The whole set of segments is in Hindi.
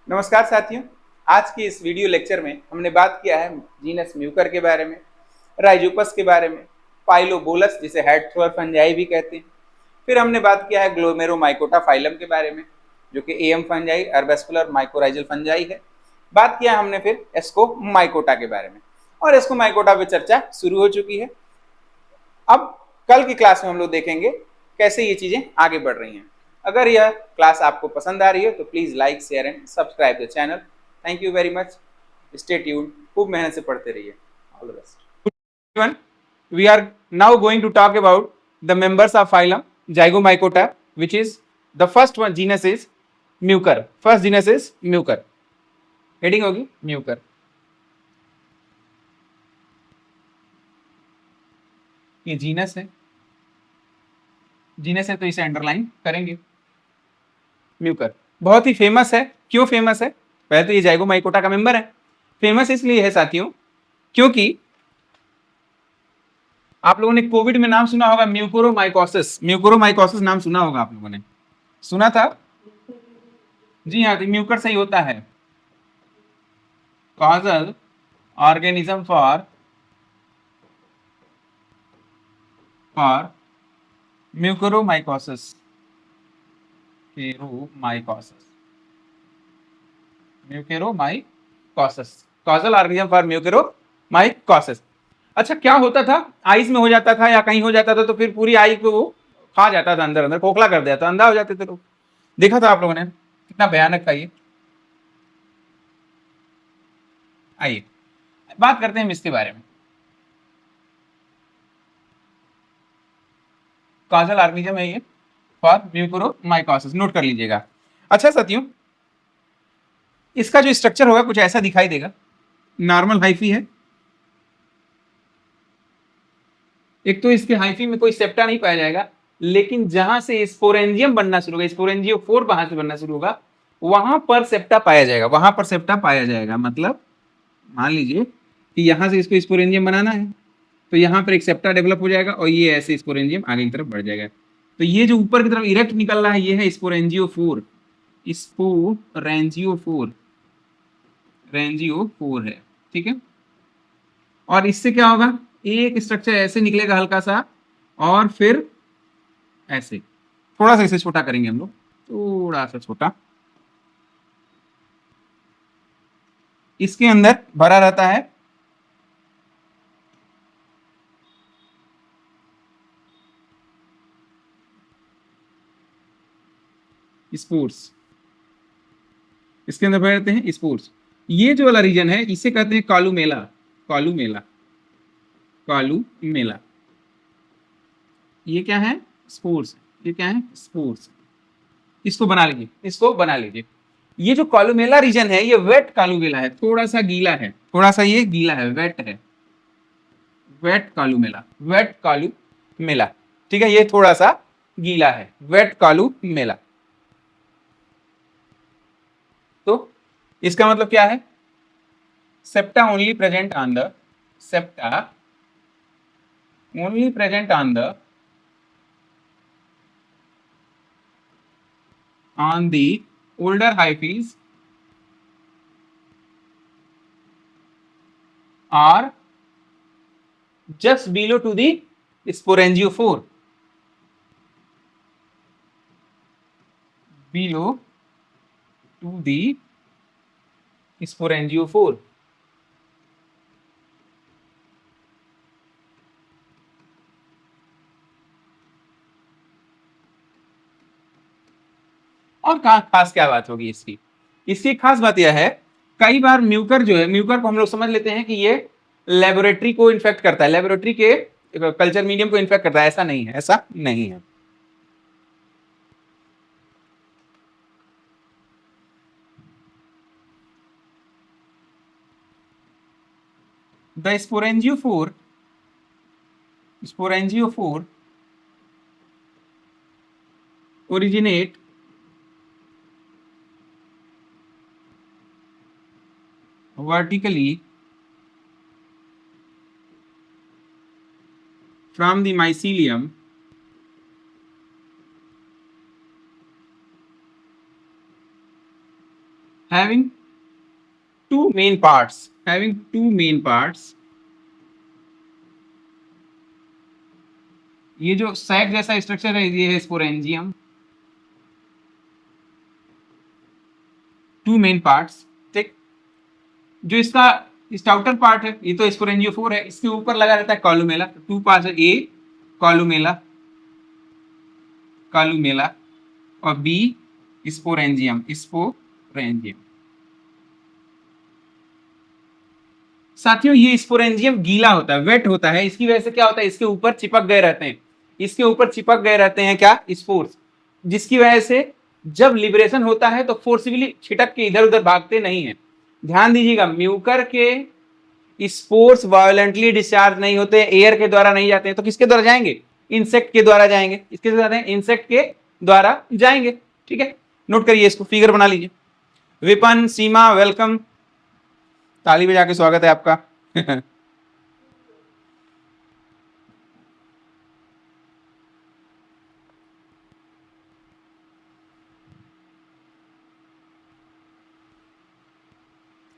नमस्कार साथियों। आज की इस वीडियो लेक्चर में हमने बात किया है जीनस म्यूकर के बारे में, राइजोपस के बारे में, पाइलोबोलस जिसे हेड थ्रोअर फंजाई भी कहते हैं। फिर हमने बात किया है ग्लोमेरोमाइकोटा फाइलम के बारे में, जो कि एम फंजाई अर्बेस्कुलर माइकोराइजल फंजाई है। बात किया हमने फिर एस्कोमाइकोटा के बारे में, और एस्कोमाइकोटा पे चर्चा शुरू हो चुकी है। अब कल की क्लास में हम लोग देखेंगे कैसे ये चीज़ें आगे बढ़ रही हैं। अगर यह क्लास आपको पसंद आ रही है तो please like share and subscribe the channel. Thank you very much. Stay tuned, खूब मेहनत से पढ़ते रहिए। All the best. Everyone, we are now going to talk about the members of phylum Zygomycota, which is the first one genus is Mucor. First genus is Mucor. Heading होगी Mucor। ये जीनस है, जीनस है तो इसे अंडरलाइन करेंगे। म्यूकर बहुत ही फेमस है। क्यों फेमस है? पहले तो ये जाइगोमाइकोटा का मेंबर है। फेमस इसलिए है साथियों क्योंकि आप लोगों ने कोविड में नाम सुना होगा म्यूकोरोमाइकोसिस। म्यूकोरोमाइकोसिस नाम सुना होगा आप लोगों ने, सुना था? जी हाँ, तो म्यूकर से ही होता है। Causal organism for mucormycosis, mucormycosis, causal organism for mucormycosis. अच्छा, क्या होता था? आइस में हो जाता था या कहीं हो जाता था तो फिर पूरी आई को वो खा जाता था, अंदर अंदर खोखला कर दिया था, अंधा हो जाते थे लोग। देखा था आप लोगों ने कितना भयानक था ये। आइए बात करते हैं इसके बारे में। कॉजल ऑर्गेनिज्म है ये फॉर म्यूकोरोमाइकोसिस, नोट कर लीजिएगा। अच्छा साथियों, इसका जो स्ट्रक्चर होगा कुछ ऐसा दिखाई देगा। नॉर्मल हाइफी है। एक तो इसके हाइफी में कोई सेप्टा नहीं पाया जाएगा, लेकिन जहां से स्पोरेंजियम बनना शुरू होगा, स्पोरेंजियोफोर वहां से बनना शुरू होगा, वहां पर सेप्टा पाया जाएगा। वहां पर सेप्टा पाया जाएगा मतलब मान लीजिए कि यहां से इसको स्पोरेंजियम बनाना है तो यहाँ पर एक सेप्टा डेवलप हो जाएगा और ये ऐसे स्पोरेंजियम आगे की तरफ बढ़ जाएगा। तो ये जो ऊपर की तरफ इरेक्ट निकल रहा है ये है स्पोरेंजियोफोर। स्पोरेंजियोफोर, रेंजियोफोर है, ठीक है। और इससे क्या होगा, एक स्ट्रक्चर ऐसे निकलेगा हल्का सा, और फिर ऐसे थोड़ा सा इसे छोटा करेंगे हम लोग, थोड़ा सा छोटा। इसके अंदर भरा रहता है स्पोर्स। इसके अंदर भरे रहते हैं स्पोर्स। ये जो वाला रीजन है इसे कहते हैं कॉलुमेला। Columella, columella. ये क्या है? स्पोर्स। ये क्या है? स्पोर्स। इसको बना लीजिए, इसको बना लीजिए। ये जो कॉलुमेला रीजन है ये वेट कॉलुमेला है, थोड़ा सा गीला है, थोड़ा सा ये गीला है, वेट है, वेट कॉलुमेला, वेट कॉलुमेला। ठीक है, ये थोड़ा सा गीला है, वेट कॉलुमेला। तो इसका मतलब क्या है? Septa only present on the, septa only present on the, on the older hyphae are just below to the sporangiophore, below to the sporangiophore। और खास क्या बात होगी इसकी? इसकी खास बात यह है, कई बार म्यूकर जो है, म्यूकर को हम लोग समझ लेते हैं कि ये लेबोरेटरी को इन्फेक्ट करता है, लेबोरेटरी के कल्चर मीडियम को इन्फेक्ट करता है। ऐसा नहीं है, ऐसा नहीं है। The sporangiophore, sporangiophore originate vertically from the mycelium having two main parts. ये जो सैक जैसा स्ट्रक्चर है ये है स्पोरेंजियम, टू मेन पार्ट्स, ठीक। जो इसका स्टाउटर पार्ट है ये तो स्पोरेंजियोफोर है, इसके ऊपर लगा रहता है कॉलुमेला, टू पार्ट्स है, ए कॉलुमेला और बी स्पोरेंजियम। साथियों ये स्पोरेंजियम गीला होता है, वेट होता है, इसकी वजह से क्या होता है, इसके ऊपर चिपक गए रहते हैं क्या, स्पोर्स, जिसकी वजह से जब लिबरेशन होता है तो फोर्सफुली छिटक के इधर उधर भागते नहीं है। ध्यान दीजिएगा, म्यूकर के स्पोर्स वायलेंटली डिस्चार्ज नहीं होते, एयर के द्वारा नहीं जाते हैं, तो किसके द्वारा जाएंगे, इंसेक्ट के द्वारा जाएंगे, इसके द्वारा, इंसेक्ट के द्वारा जाएंगे, ठीक है। नोट करिए, इसको फिगर बना लीजिए। विपन, सीमा, वेलकम, ताली बजा के स्वागत है आपका।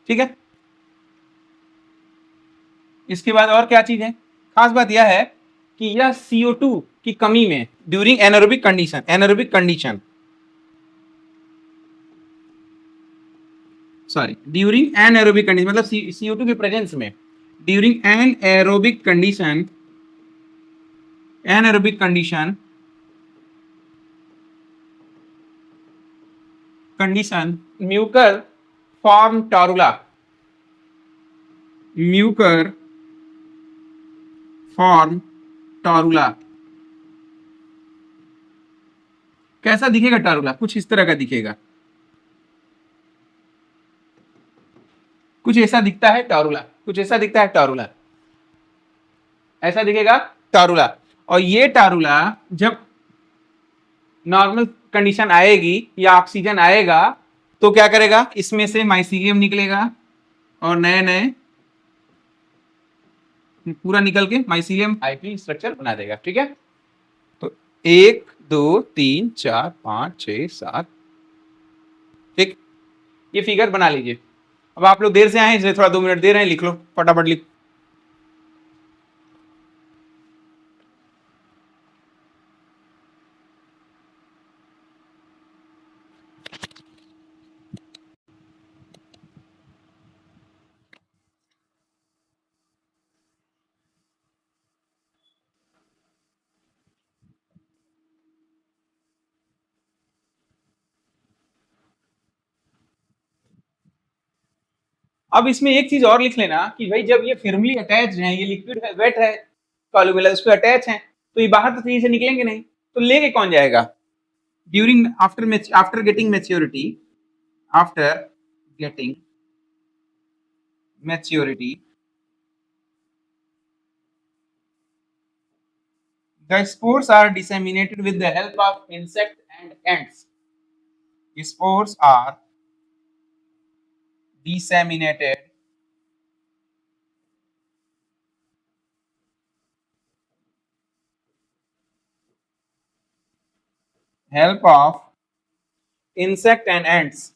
ठीक है, इसके बाद और क्या चीज है, खास बात यह है कि यह CO2 की कमी में during anaerobic condition during anaerobic condition मतलब CO2 के प्रेजेंस में, during anaerobic condition mucor form torula. कैसा दिखेगा टारुला, कुछ इस तरह का दिखेगा, कुछ ऐसा दिखता है टारुला, ऐसा दिखेगा टारुला। और ये टारुला जब नॉर्मल कंडीशन आएगी या ऑक्सीजन आएगा तो क्या करेगा, इसमें से माइसीलियम निकलेगा और नए पूरा निकल के माइसीलियम हाइफी स्ट्रक्चर बना देगा, ठीक है। तो 1 2 3 4 5 6 7, ठीक, ये फिगर बना लीजिए। अब आप लोग देर से आए इसलिए थोड़ा 2 मिनट दे रहे हैं, लिख लो फटाफट लिख। अब इसमें एक चीज और लिख लेना कि भाई जब ये फिर्मली अटैच है, ये लिक्विड है, वेट है, कॉलुमेला उस पर अटैच है, तो ये बाहर तो सही से निकलेंगे नहीं, तो लेके कौन जाएगा, during after getting maturity the spores are disseminated with the help of insect and ants. Spores are disseminated help of insect and ants.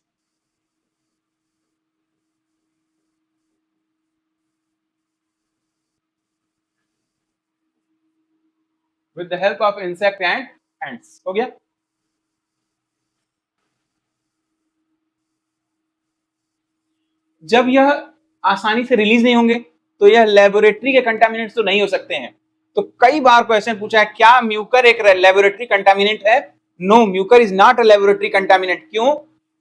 With the help of insect and ants. हो गया। जब यह आसानी से रिलीज नहीं होंगे तो यह लेबोरेटरी के कंटामिनेंट्स तो नहीं हो सकते हैं। तो कई बार क्वेश्चन पूछा है क्या म्यूकर एक लेबोरेटरी कंटामिनेंट है? No, mucor is not a laboratory contaminant. क्यों?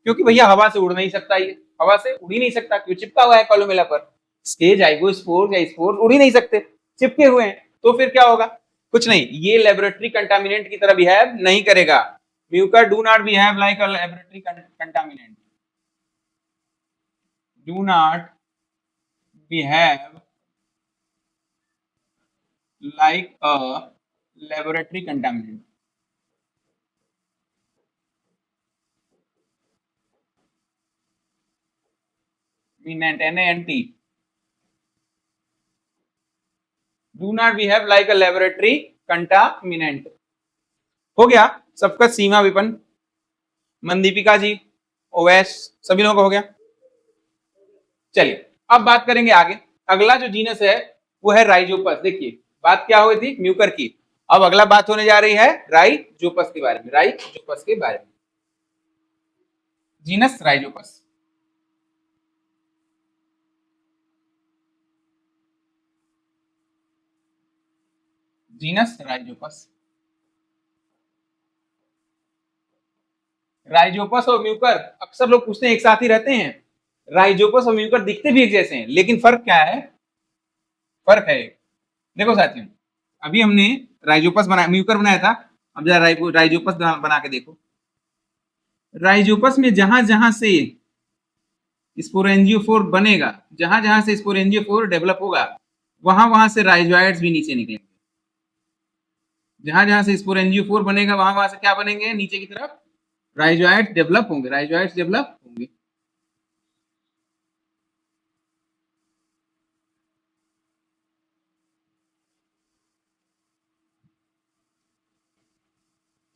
क्योंकि भैया हवा से उड़ नहीं सकता, ये हवा से उड़ ही नहीं सकता, क्यों, चिपका हुआ है कॉलुमेला पर। स्टेज जाइगोस्पोर या स्पोर उड़ ही नहीं सकते, चिपके हुए हैं, तो फिर क्या होगा? कुछ नहीं, ये लेबोरेटरी कंटामिनेंट की तरह बिहेव नहीं करेगा। Mucor do not behave like a laboratory contaminant, do not behave like a laboratory contaminant. NANT. Do not behave like a laboratory contaminant. हो गया सबका? सीमा, विपन, मनदीपिका जी, ओवैश, सभी लोगों का हो गया। चलिए अब बात करेंगे आगे। अगला जो जीनस है वो है राइजोपस। देखिए बात क्या हुई थी म्यूकर की, अब अगला बात होने जा रही है राइजोपस के बारे में। राइजोपस के बारे में, genus Rhizopus. Genus Rhizopus, Rhizopus और म्यूकर अक्सर लोग पूछते हैं एक साथ ही रहते हैं। राइजोपस और म्यूकर दिखते भी एक जैसे हैं, लेकिन फर्क क्या है? फर्क है, देखो साथियों, अभी हमने राइजोपस बनाया, म्यूकर बनाया था, अब जरा राइजोपस बना के देखो। राइजोपस में जहां जहां से स्पोरेंजियोफोर बनेगा, जहां जहां से स्पोरेंजियोफोर डेवलप होगा, वहां वहां से राइजोइड्स भी नीचे निकलेंगे। जहां जहां से स्पोरेंजियोफोर बनेगा वहां वहां से क्या बनेंगे? नीचे की तरफ राइजोइड्स डेवलप होंगे, राइजोइड्स डेवलप होंगे।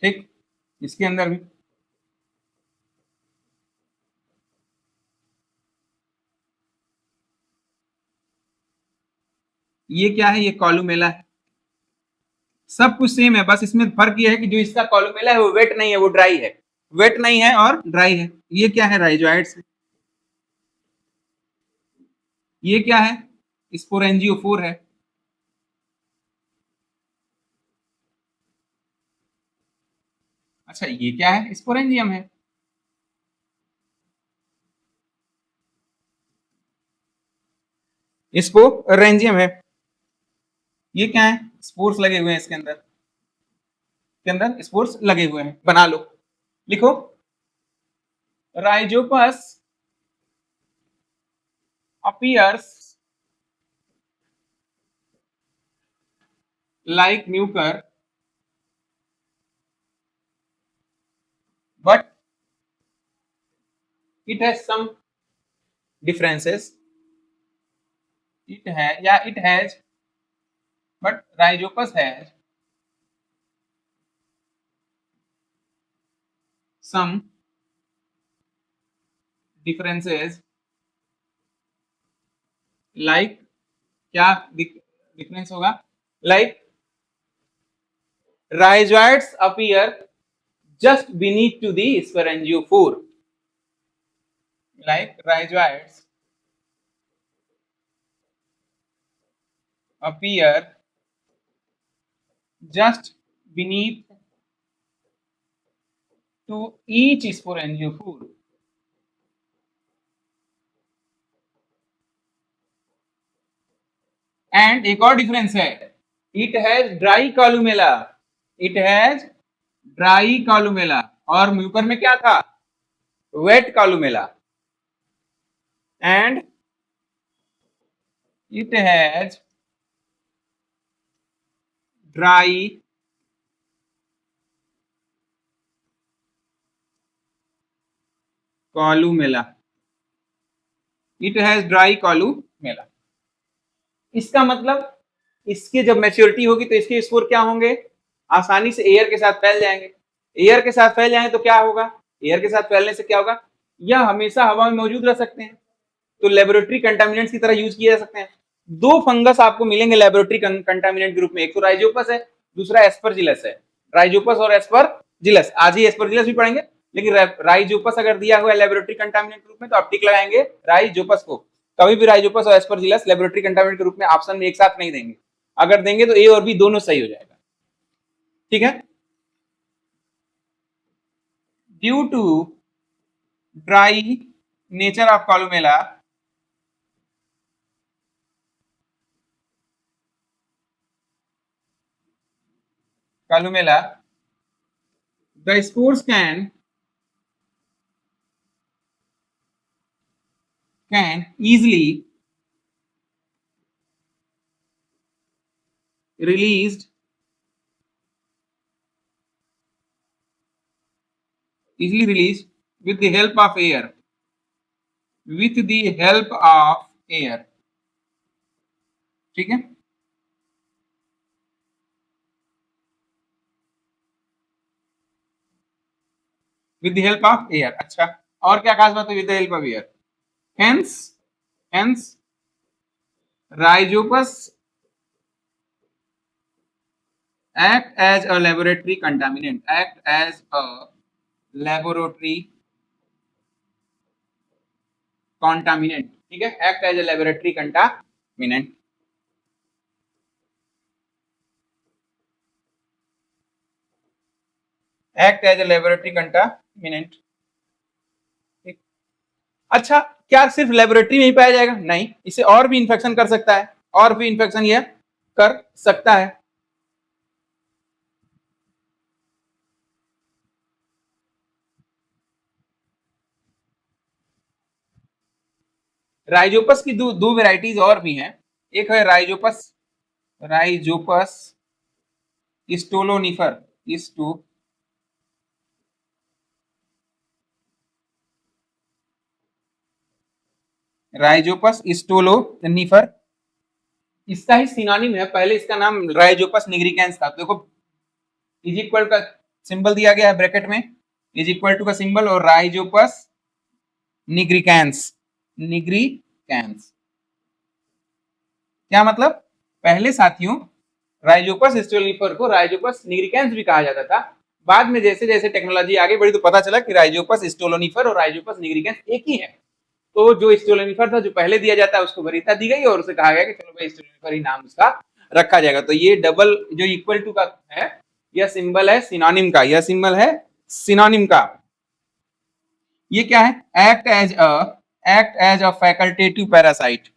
ठीक, इसके अंदर भी ये क्या है? ये कॉलुमेला है। सब कुछ सेम है, बस इसमें फर्क ये है कि जो इसका कॉलुमेला है वो वेट नहीं है, वो ड्राई है। वेट नहीं है और ड्राई है। ये क्या है? राइजोइड्स। ये क्या है? स्पोरेंजियोफोर है। अच्छा ये क्या है? स्पोरेंजियम है। स्पोरेंजियम है। ये क्या है? स्पोर्स लगे हुए हैं इसके अंदर, के अंदर स्पोर्स लगे हुए हैं। बना लो, लिखो। Rhizopus appears like mucor but it has some differences. It has, but Rhizopus has some differences. Like क्या डिफरेंस होगा? Like rhizoids appear just beneath to the sporangiophore. Like rhizoids appear just beneath to each sporangiophore. And एक और डिफरेंस है, it has dry columella. It has dry columella. और म्यूकर में क्या था? Wet columella. And it has dry columella. It has dry columella. इसका मतलब इसके जब मैच्योरिटी होगी तो इसके स्पोर क्या होंगे? आसानी से एयर के साथ फैल जाएंगे। एयर के साथ फैल जाएंगे तो क्या होगा? एयर के साथ फैलने से क्या होगा? यह हमेशा हवा में मौजूद रह सकते हैं, तो लेबोरेटरी कंटामिनेंट्स की तरह यूज किए जा सकते हैं। दो फंगस आपको मिलेंगे लेबोरेटरी कंटामिनेंट ग्रुप में, एक तो राइजोपस है, दूसरा एस्परजिलस है। राइजोपस और एस्परजिलस, आज ही एस्परजिलस भी पढ़ेंगे, लेकिन राइजोपस अगर दिया हुआ है लेबोरेटरी कंटामिनेंट ग्रुप में तो आप टिक लगाएंगे राइजोपस को। कभी भी राइजोपस और एस्परजिलस लेबोरेटरी कंटामिनेंट के रूप में ऑप्शन में एक साथ नहीं देंगे। अगर देंगे तो ए और बी दोनों सही हो जाएगा। ठीक है। Due to dry nature of columella, the spores can easily released with the help of air, with the help of air। ठीक है। with the help of air। अच्छा और क्या खास बात है with the help of air? Hence hence Rhizopus act as a laboratory contaminant, act as a laboratory contaminant, ठीक है, act as a laboratory contaminant. act as a laboratory contaminant. ठीक. अच्छा, क्या सिर्फ लेबोरेटरी में ही पाया जाएगा? नहीं, इसे और भी इन्फेक्शन कर सकता है, और भी इन्फेक्शन यह कर सकता है. राइजोपस की दो वेराइटीज और भी हैं. एक है राइजोपस स्टोलोनिफर, राइजोपस स्टोलोनिफर. इसका ही सिनोनिम है, पहले इसका नाम राइजोपस निग्रिकेंस था. देखो इज इक्वल का सिंबल दिया गया है ब्रैकेट में, इज इक्वल टू का सिंबल, और राइजोपस निग्रिकेंस. क्या मतलब? पहले साथियों राइजोपस स्टोलोनिफर को राइजोपस निग्रिकेंस भी कहा जाता था. बाद में जैसे जैसे टेक्नोलॉजी आगे बढ़ी तो पता चला कि राइजोपस स्टोलोनिफर और राइजोपस निग्रिकेंस एक ही है. तो जो स्टोलोनिफर था जो पहले दिया जाता है उसको वरीयता दी गई और उसे कहा गया कि चलो भाई स्टोलोनिफर ही नाम उसका रखा जाएगा. तो ये डबल जो इक्वल टू का है, यह सिंबल है सिनोनिम का, यह सिंबल है सिनोनिम का. ये क्या है? Act as a facultative parasite,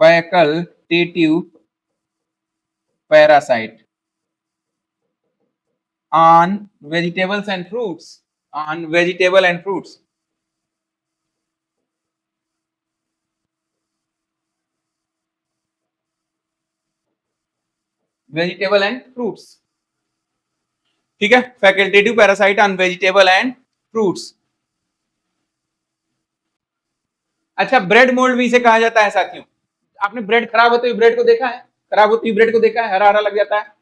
facultative parasite on vegetables and fruits, on vegetable and fruits. Vegetable and fruits, ठीक है, facultative parasite on vegetable and fruits. अच्छा, ब्रेड मोल्ड भी इसे कहा जाता है साथियों. आपने ब्रेड खराब होते हुए ब्रेड को देखा है? खराब होती हुई ब्रेड को देखा है? हरा हरा लग जाता है.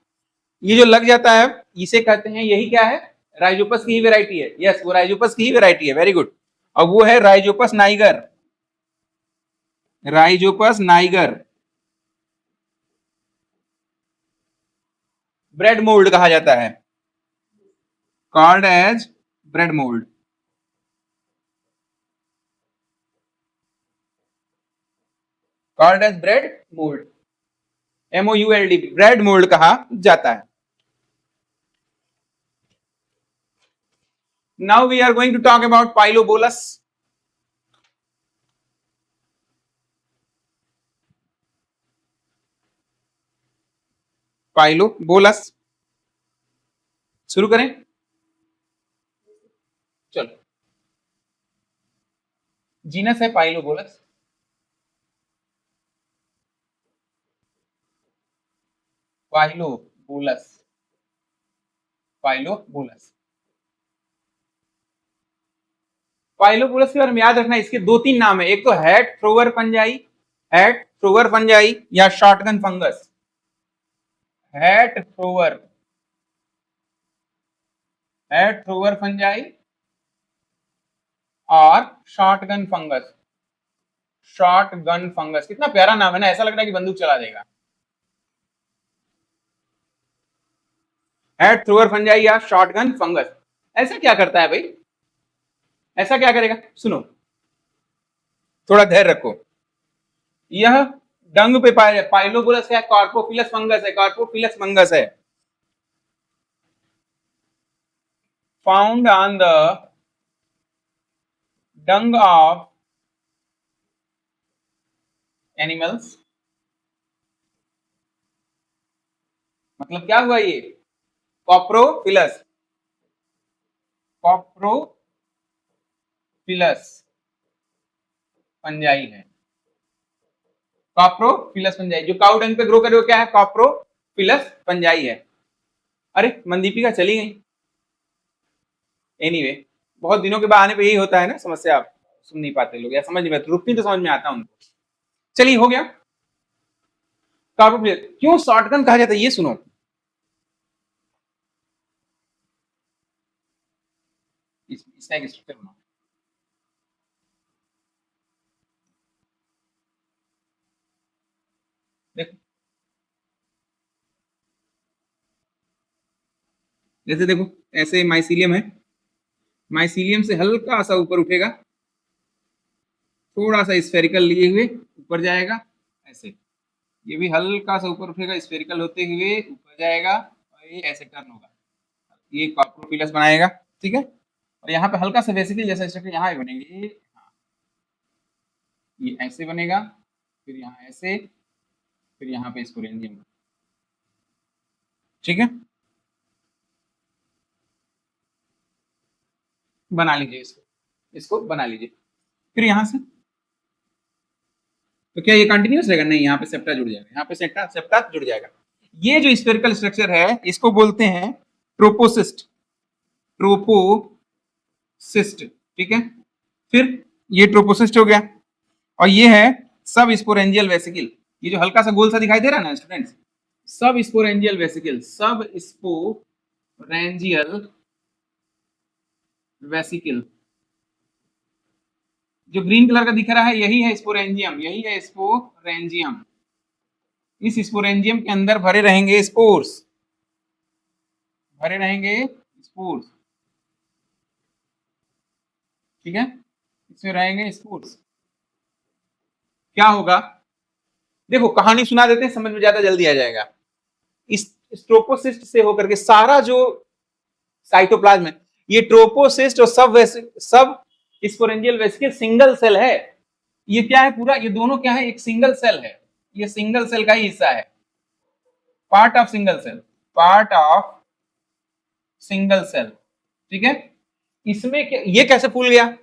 ये जो लग जाता है इसे कहते हैं, यही क्या है? राइजोपस की ही वेराइटी है. यस, वो राइजोपस की ही वेराइटी है. Very good. और वो है rhizopus niger. Rhizopus niger bread mould कहा जाता है, called as bread mould. Called as bread mould, MOULD, bread mould कहा जाता है. Now we are going to talk about pilobolus. Pilobolus शुरू करें? चलो, जीनस है पाइलोबोलस. पाइलोबोलस, पाइलोबोलस, पाइलोबोलस के बारे में याद रखना, इसके दो तीन नाम है. एक तो hat thrower fungi, hat thrower fungi या shotgun fungus. Hat thrower, hat thrower fungi और शॉटगन फंगस. शॉटगन फंगस कितना प्यारा नाम है ना, ऐसा लग रहा है कि बंदूक चला देगा. हैट थ्रोवर फंजाई या शॉटगन फंगस. ऐसा क्या करता है भाई? ऐसा क्या करेगा? सुनो, थोड़ा धैर्य रखो. यह डंग पे पाया जाए. पाइलोबोलस है, कार्पोफिलस फंगस है, कार्पोफिलस फंगस है. Found on the dung of animals. मतलब क्या हुआ? ये कॉप्रोफिलस, कॉप्रोफिलस फंजाई है. कॉप्रोफिलस फंजाई जो काउ डंग पे ग्रो करे वो क्या है? कॉप्रोफिलस फंजाई है. अरे मनदीपिका चली गई. एनीवे, बहुत दिनों के बाद आने पे यही होता है ना समस्या, आप सुन नहीं पाते लोग या समझ नहीं पाते. रुकती तो समझ में आता उनको. चलिए, हो गया. कार्पोफिलस क्यों शॉटगन कहा जाता है ये सुनो. इसका एक स्ट्रक्चर बनाओ। देखो, जैसे देखो, ऐसे माइसीलियम है, माइसीलियम से हल्का सा ऊपर उठेगा, थोड़ा सा स्फेरिकल लिए हुए ऊपर जाएगा ऐसे, ये भी हल्का सा ऊपर उठेगा, स्फेरिकल होते हुए ऊपर जाएगा, और ये ऐसे टर्न होगा, ये कॉर्पोरोपिलस बनाएगा। ठीक है, और यहाँ पे हल्का सा वेसिकल जैसा स्ट्रक्चर यहाँ भी बनेंगे, हाँ, ये ऐसे बनेगा, फिर यहाँ ऐसे, फिर यहाँ पे स्पोरेंजियम। ठीक है, बना लीजिए इसको, इसको बना लीजिए। फिर यहाँ से तो क्या ये कंटिन्यूस रहेगा? नहीं, यहाँ पे सेप्टा जुड़ जाएगा, यहाँ पे सेप्टा सेप्टा जुड़ जाएगा। ये जो स्फेरिकल स्ट्रक्चर है इसको बोलते हैं ट्रोपोसिस्ट, ट्रोपोसिस्ट। ठीक है, फिर ये ट्रोपोसिस्ट हो गया, और ये है सब स्पोरेंजियल वेसिकल। ये जो हल्का सा गोल सा दिखाई दे रहा है ना स्टूडेंट्स, सब स्पोरेंजियल वेसिकल, सब स्पोरेंजियल वेसिकल, जो ग्रीन कलर का दिख रहा है यही है स्पोरेंजियम, यही है स्पोरेंजियम। इस स्पोरेंजियम के अंदर भरे रहेंगे स्पोर्स, भरे रहेंगे स्पोर्स। ठीक है, इसमें रहेंगे स्पोर्स। क्या होगा, देखो कहानी सुना देते हैं, समझ में ज्यादा जल्दी आ जाएगा। इस ट्रोपोसिस्ट से होकर के सारा जो साइटोप्लाज्म है, ये ट्रोपोसिस्ट और सब स्पोरेंजियल वेसिकल सिंगल सेल है। ये क्या है पूरा, ये दोनों क्या है, एक सिंगल सेल है, ये सिंगल सेल का ही हिस्सा है, part of single cell, part of single cell. ठीक है, इसमें ये कैसे फूल गया?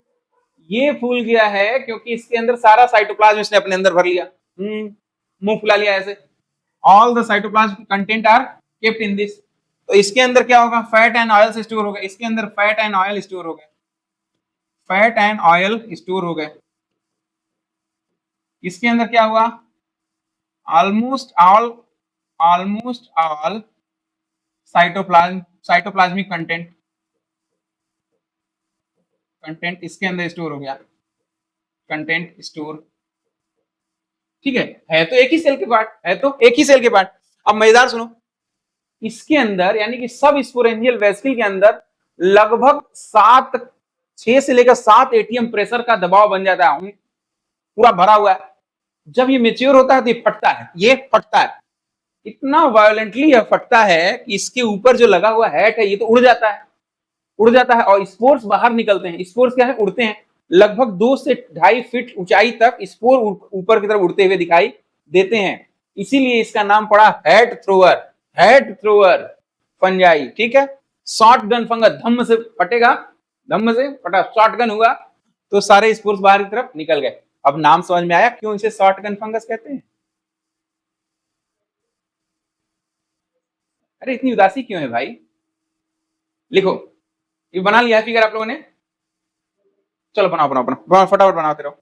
ये फूल गया है क्योंकि इसके अंदर सारा साइटोप्लाज्म इसने अपने अंदर भर लिया। मुंह फुला लिया ऐसे, all the cytoplasm content are kept in this. तो इसके अंदर क्या होगा, फैट एंड ऑयल स्टोर हो गए, इसके अंदर फैट एंड ऑयल स्टोर हो गए, फैट एंड ऑयल स्टोर हो गए। इसके अंदर क्या हुआ, almost all cytoplasmic content, content इसके अंदर स्टोर हो गया, कंटेंट स्टोर। ठीक है तो एक ही सेल के पार्ट है, तो एक ही सेल के पार्ट। अब मजेदार सुनो, इसके अंदर यानी कि सब स्पोरेंजियल वेसिकल के अंदर लगभग 6 से लेकर 7 एटीएम प्रेशर का दबाव बन जाता है, पूरा भरा हुआ है। जब ये मेच्योर होता है तो ये फटता है, ये फटता है, इतना वायोलेंटली यह फटता है कि इसके ऊपर जो लगा हुआ हैट है ये तो उड़ जाता है, उड़ जाता है, और स्पोर्स बाहर निकलते हैं। स्पोर्स क्या है, उड़ते हैं, लगभग 2 से 2.5 फीट ऊंचाई तक स्पोर ऊपर की तरफ उड़ते हुए दिखाई देते हैं। इसीलिए इसका नाम पड़ा head thrower, head thrower fungi. ठीक है, शॉर्ट गन फंगस, धम्म से फटेगा, धम्म से फटा, शॉर्ट गन हुआ तो सारे स्पोर्स बाहर की तरफ निकल गए। अब नाम समझ में आया क्यों इसे शॉर्ट गन फंगस कहते हैं? अरे इतनी उदासी क्यों है भाई? लिखो, ये बना लिया है फिगर आप लोगों ने? चलो बनाओ बनाओ बनाओ, फटाफट बनाते रहो।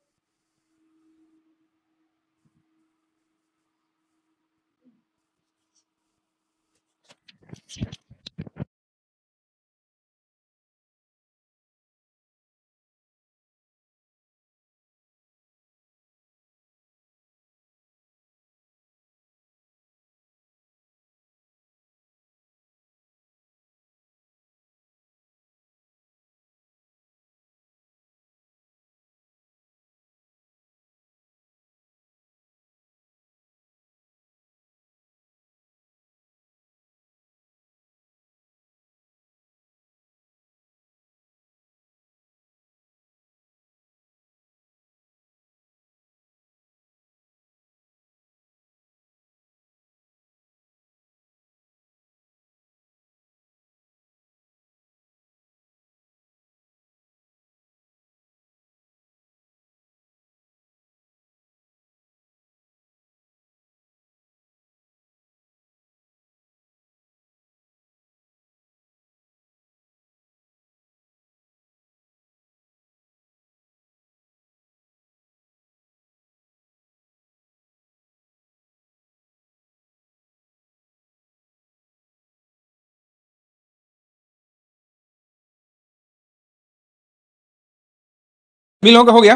सभी लोगों का हो गया।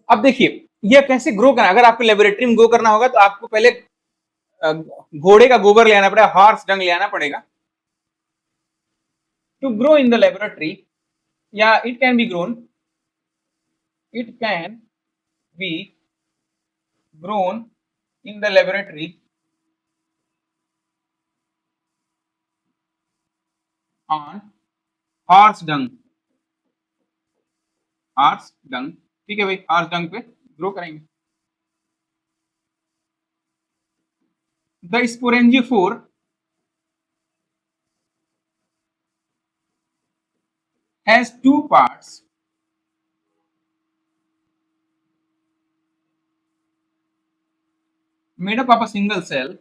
अब देखिए ये कैसे ग्रो करना, अगर आपको लेबोरेटरी में ग्रो करना होगा तो आपको पहले घोड़े का गोबर ले आना पड़ेगा, हॉर्स डंग ले आना पड़ेगा। To grow in the laboratory, या it can be grown, it can be grown in the laboratory on horse dung, horse dung, ठीक है भाई, horse dung पे ग्रो करेंगे। The sporangiophore has two parts, made up of a single cell,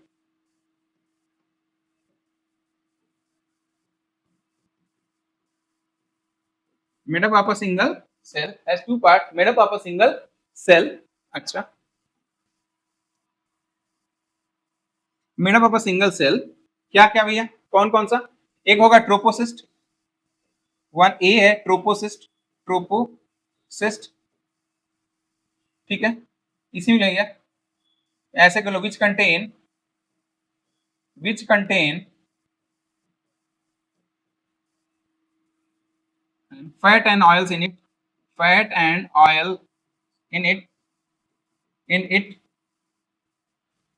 made up of a single cell, has two parts made up of a single cell। अच्छा, made up of a single cell, क्या क्या भैया, कौन कौन सा, एक होगा ट्रोपोसिस्ट, वन ए है ट्रोपोसिस्ट, ट्रोपोसिस्ट, ठीक है, इसी में लगेगा, ऐसे कर लो, which contain fat and oils in it, fat and oil in it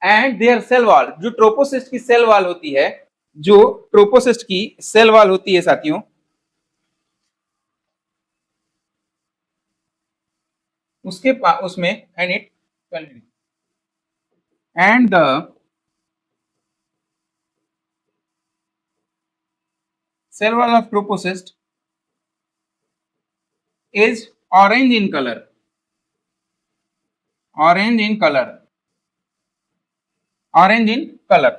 and their cell wall। जो ट्रोपोसिस्ट की सेल वॉल होती है, जो ट्रोपोसिस्ट की सेल वॉल होती है साथियों, उसके उसमें and it and the cell wall of trophocyst is orange in color, orange in color, orange in color,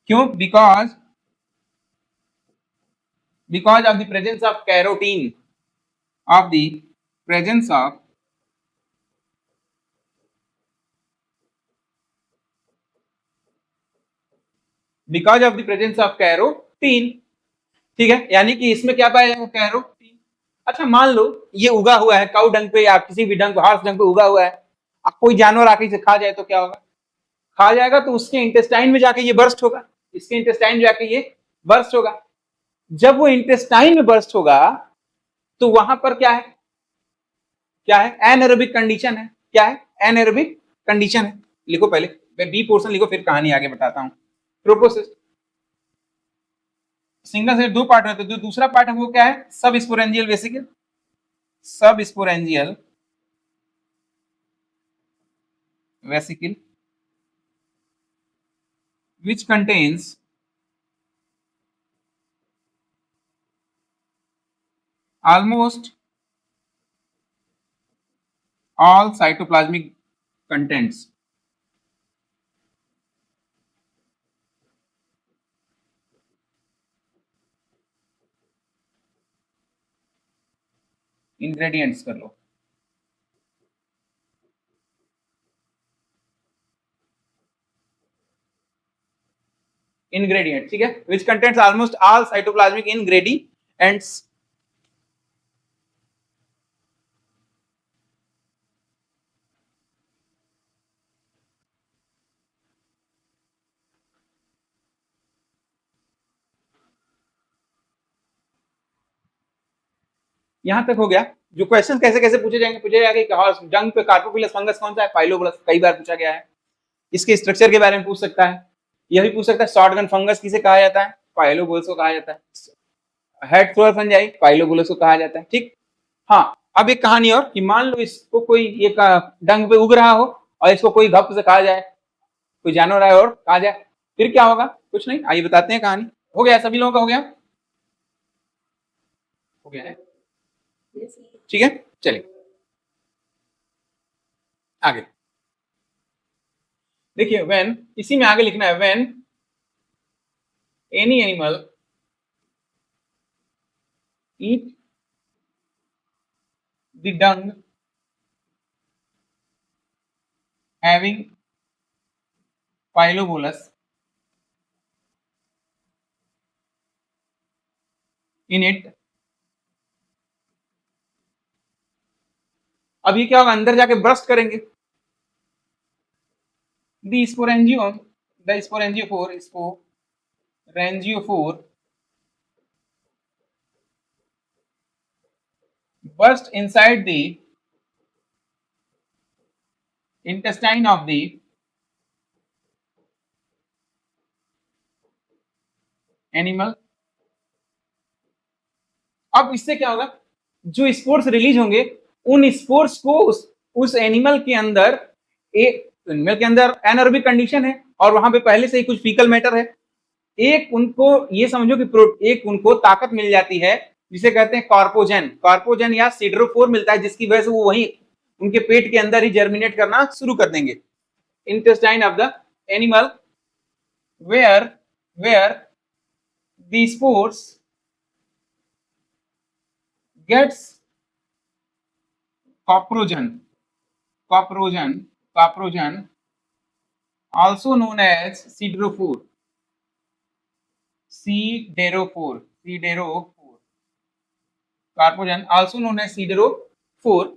क्यों, because of the presence of carotene, of the presence of because of the presence of carotene, ठीक है, यानी कि इसमें क्या पाया जाएगा, कैरोटीन। अच्छा मान लो ये उगा हुआ है काउ डंग पे या किसी भी डंग, हॉर्स डंग पे उगा हुआ है, अब कोई जानवर आके इसे खा जाए तो क्या होगा, खा जाएगा तो उसके इंटेस्टाइन में जाके ये बर्स्ट होगा, इसके इंटेस्टाइन में जाके ये बर्स्ट होगा। जब वो इंटेस्टाइन में बर्स्ट होगा तो वहां पर क्या है, क्या है, एनएरोबिक कंडीशन है, क्या है, एनएरोबिक कंडीशन है। लिखो पहले, बी पोर्शन लिखो फिर कहानी आगे बताता हूं। ट्रोपोसिस्ट सिंगल सेल दो पार्ट होते हैं, जो दूसरा पार्ट है वो क्या है, सब स्पोरेंजियल वेसिकल, सब sporangial vesicle which contains almost all cytoplasmic contents, ingredients कर लो, इंग्रेडिएंट, ठीक है, विच contents almost all cytoplasmic ingredients. यहां तक हो गया। जो क्वेश्चन कैसे कैसे पूछे जाएंगे, पूछे जाएंगे डंग पे कार्पोफिलस फंगस कौन सा है, पाइलोबलस, कई बार पूछा गया है। इसके स्ट्रक्चर के बारे में पूछ सकता है, यह भी पूछ सकता है शॉटगन फंगस किसे कहा जाता है, पाइलोबुलस को कहा जाता है। हेड थ्रोअर फंजाई पाइलोबुलस को कहा जाता है, ठीक। हाँ, अब एक कहानी और कि मान लो इसको कोई ये डंग पे उग रहा हो और इसको कोई घप से खा जाए, कोई जानवर आए और खा जाए, फिर क्या होगा, कुछ नहीं, आइए बताते हैं कहानी। हो गया, सभी लोगों का हो गया, हो गया है, ठीक है, चलिए आगे देखिए। व्हेन, इसी में आगे लिखना है, when any animal eat the dung having pilobolus in it, अब ये क्या होगा, अंदर जाके ब्रस्ट करेंगे। The sporangium, the sporangiophore, sporangiophore burst inside the intestine of the animal। अब इससे क्या होगा, जो स्पोर्स रिलीज होंगे उन स्पोर्स को उस एनिमल के अंदर, एक एनिमल के अंदर एनारोबिक कंडीशन है और वहां पे पहले से ही कुछ फीकल मैटर है, एक उनको ये समझो कि एक उनको ताकत मिल जाती है जिसे कहते हैं कार्पोजन, कार्पोजन या सिड्रोफोर मिलता है, जिसकी वजह से वो वही उनके पेट के अंदर ही जर्मिनेट करना शुरू कर देंगे। Intestine of the animal where the spores gets coprogen, also known as siderophore, carpogen also known as siderophore,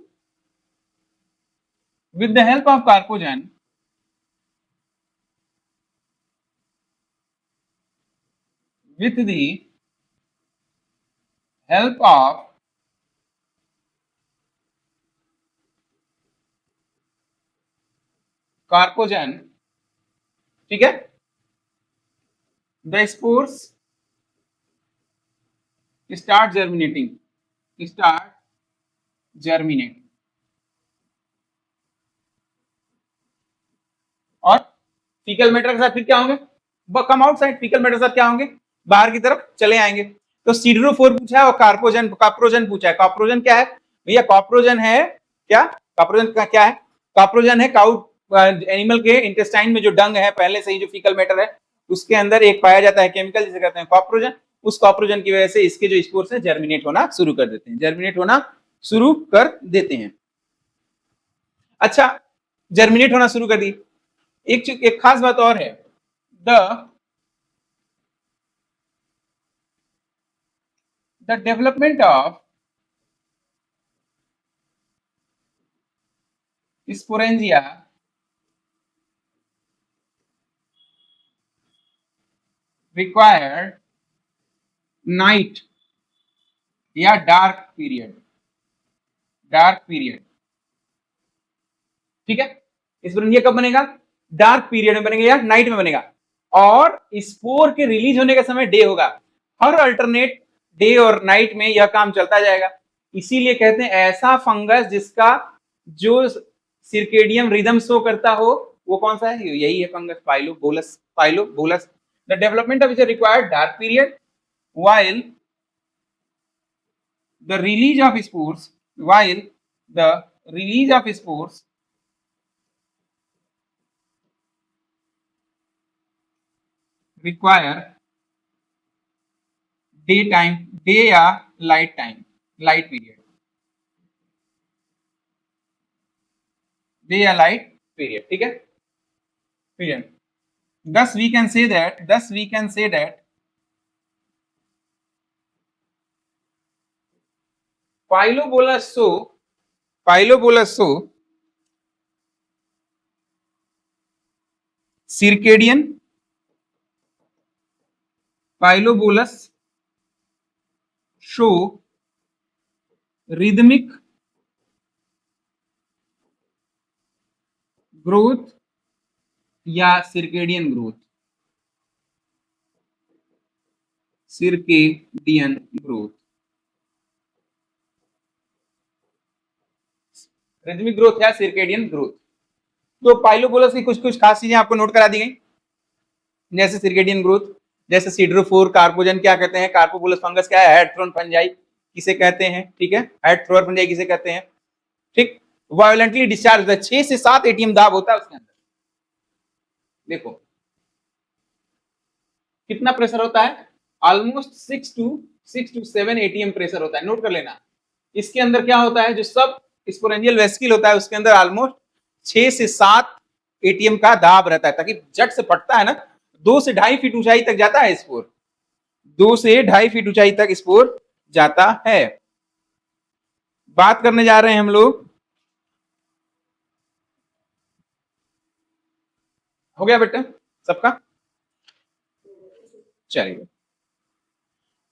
with the help of carpogen with the help of कार्पोजन, ठीक है, द स्पोर्स स्टार्ट जर्मिनेट और फीकल मैटर के साथ फिर क्या होंगे, कम आउटसाइड, फीकल मैटर के साथ क्या होंगे, बाहर की तरफ चले आएंगे। तो सिड्रोफोर पूछा है और काप्रोजन पूछा है। काप्रोजन क्या है भैया, काप्रोजन है क्या, काप्रोजन का क्या है, काप्रोजन है काउ एनिमल के इंटेस्टाइन में जो डंग है पहले से ही जो फीकल मैटर है उसके अंदर एक पाया जाता है केमिकल जिसे कहते हैं कॉप्रोजन। उस कॉप्रोजन की वजह से इसके जो स्पोर्स है जर्मिनेट होना शुरू कर देते हैं, जर्मिनेट होना शुरू कर देते हैं। अच्छा, जर्मिनेट होना शुरू कर दी, एक खास बात और है, the development of sporangia required night या डार्क पीरियड, ठीक है। स्पोरेंजिया कब बनेगा, डार्क पीरियड में बनेगा या नाइट में बनेगा, और स्पोर के रिलीज होने का समय डे होगा। हर अल्टरनेट डे और नाइट में यह काम चलता जाएगा। इसीलिए कहते हैं ऐसा फंगस जिसका जो सिरकेडियम रिदम शो करता हो वो कौन सा है, यही है fungus pilobolus. The development of is required dark period while the release of spores require day या light period, day या light period, ठीक है, period। thus we can say that pilobolus circadian, pilobolus show rhythmic growth या सिरकेडियन ग्रोथ, रिदमिक ग्रोथ या सिरकेडियन ग्रोथ। तो पाइलोबोलस की कुछ खास चीजें आपको नोट करा दी गई, जैसे सिरकेडियन ग्रोथ, जैसे सिड्रोफोर, कार्पोजन क्या कहते हैं, कार्पोबोलस फंगस क्या है, हेड थ्रोन फंजाई किसे कहते हैं, ठीक है, हेड थ्रोअर फंजाई किसे कहते हैं, ठीक। वायलेंटली डिस्चार्ज होता है, 6 से 7 एटीएम दाब होता है उसके अंदर। देखो कितना प्रेशर होता है, ऑलमोस्ट 6 to 7 एटीएम प्रेशर होता है, नोट कर लेना। इसके अंदर क्या होता है, जो सब स्पोरेंजियल वेसिकल होता है उसके अंदर ऑलमोस्ट 6 से 7 एटीएम का दाब रहता है, ताकि जट से फटता है ना, 2 से 2.5 फीट ऊंचाई तक जाता है स्पोर, 2 से 2.5 फीट ऊंचाई तक स्पोर जाता है। बात करने जा रहे हैं हम लोग हो गया बेटा सबका? चलिए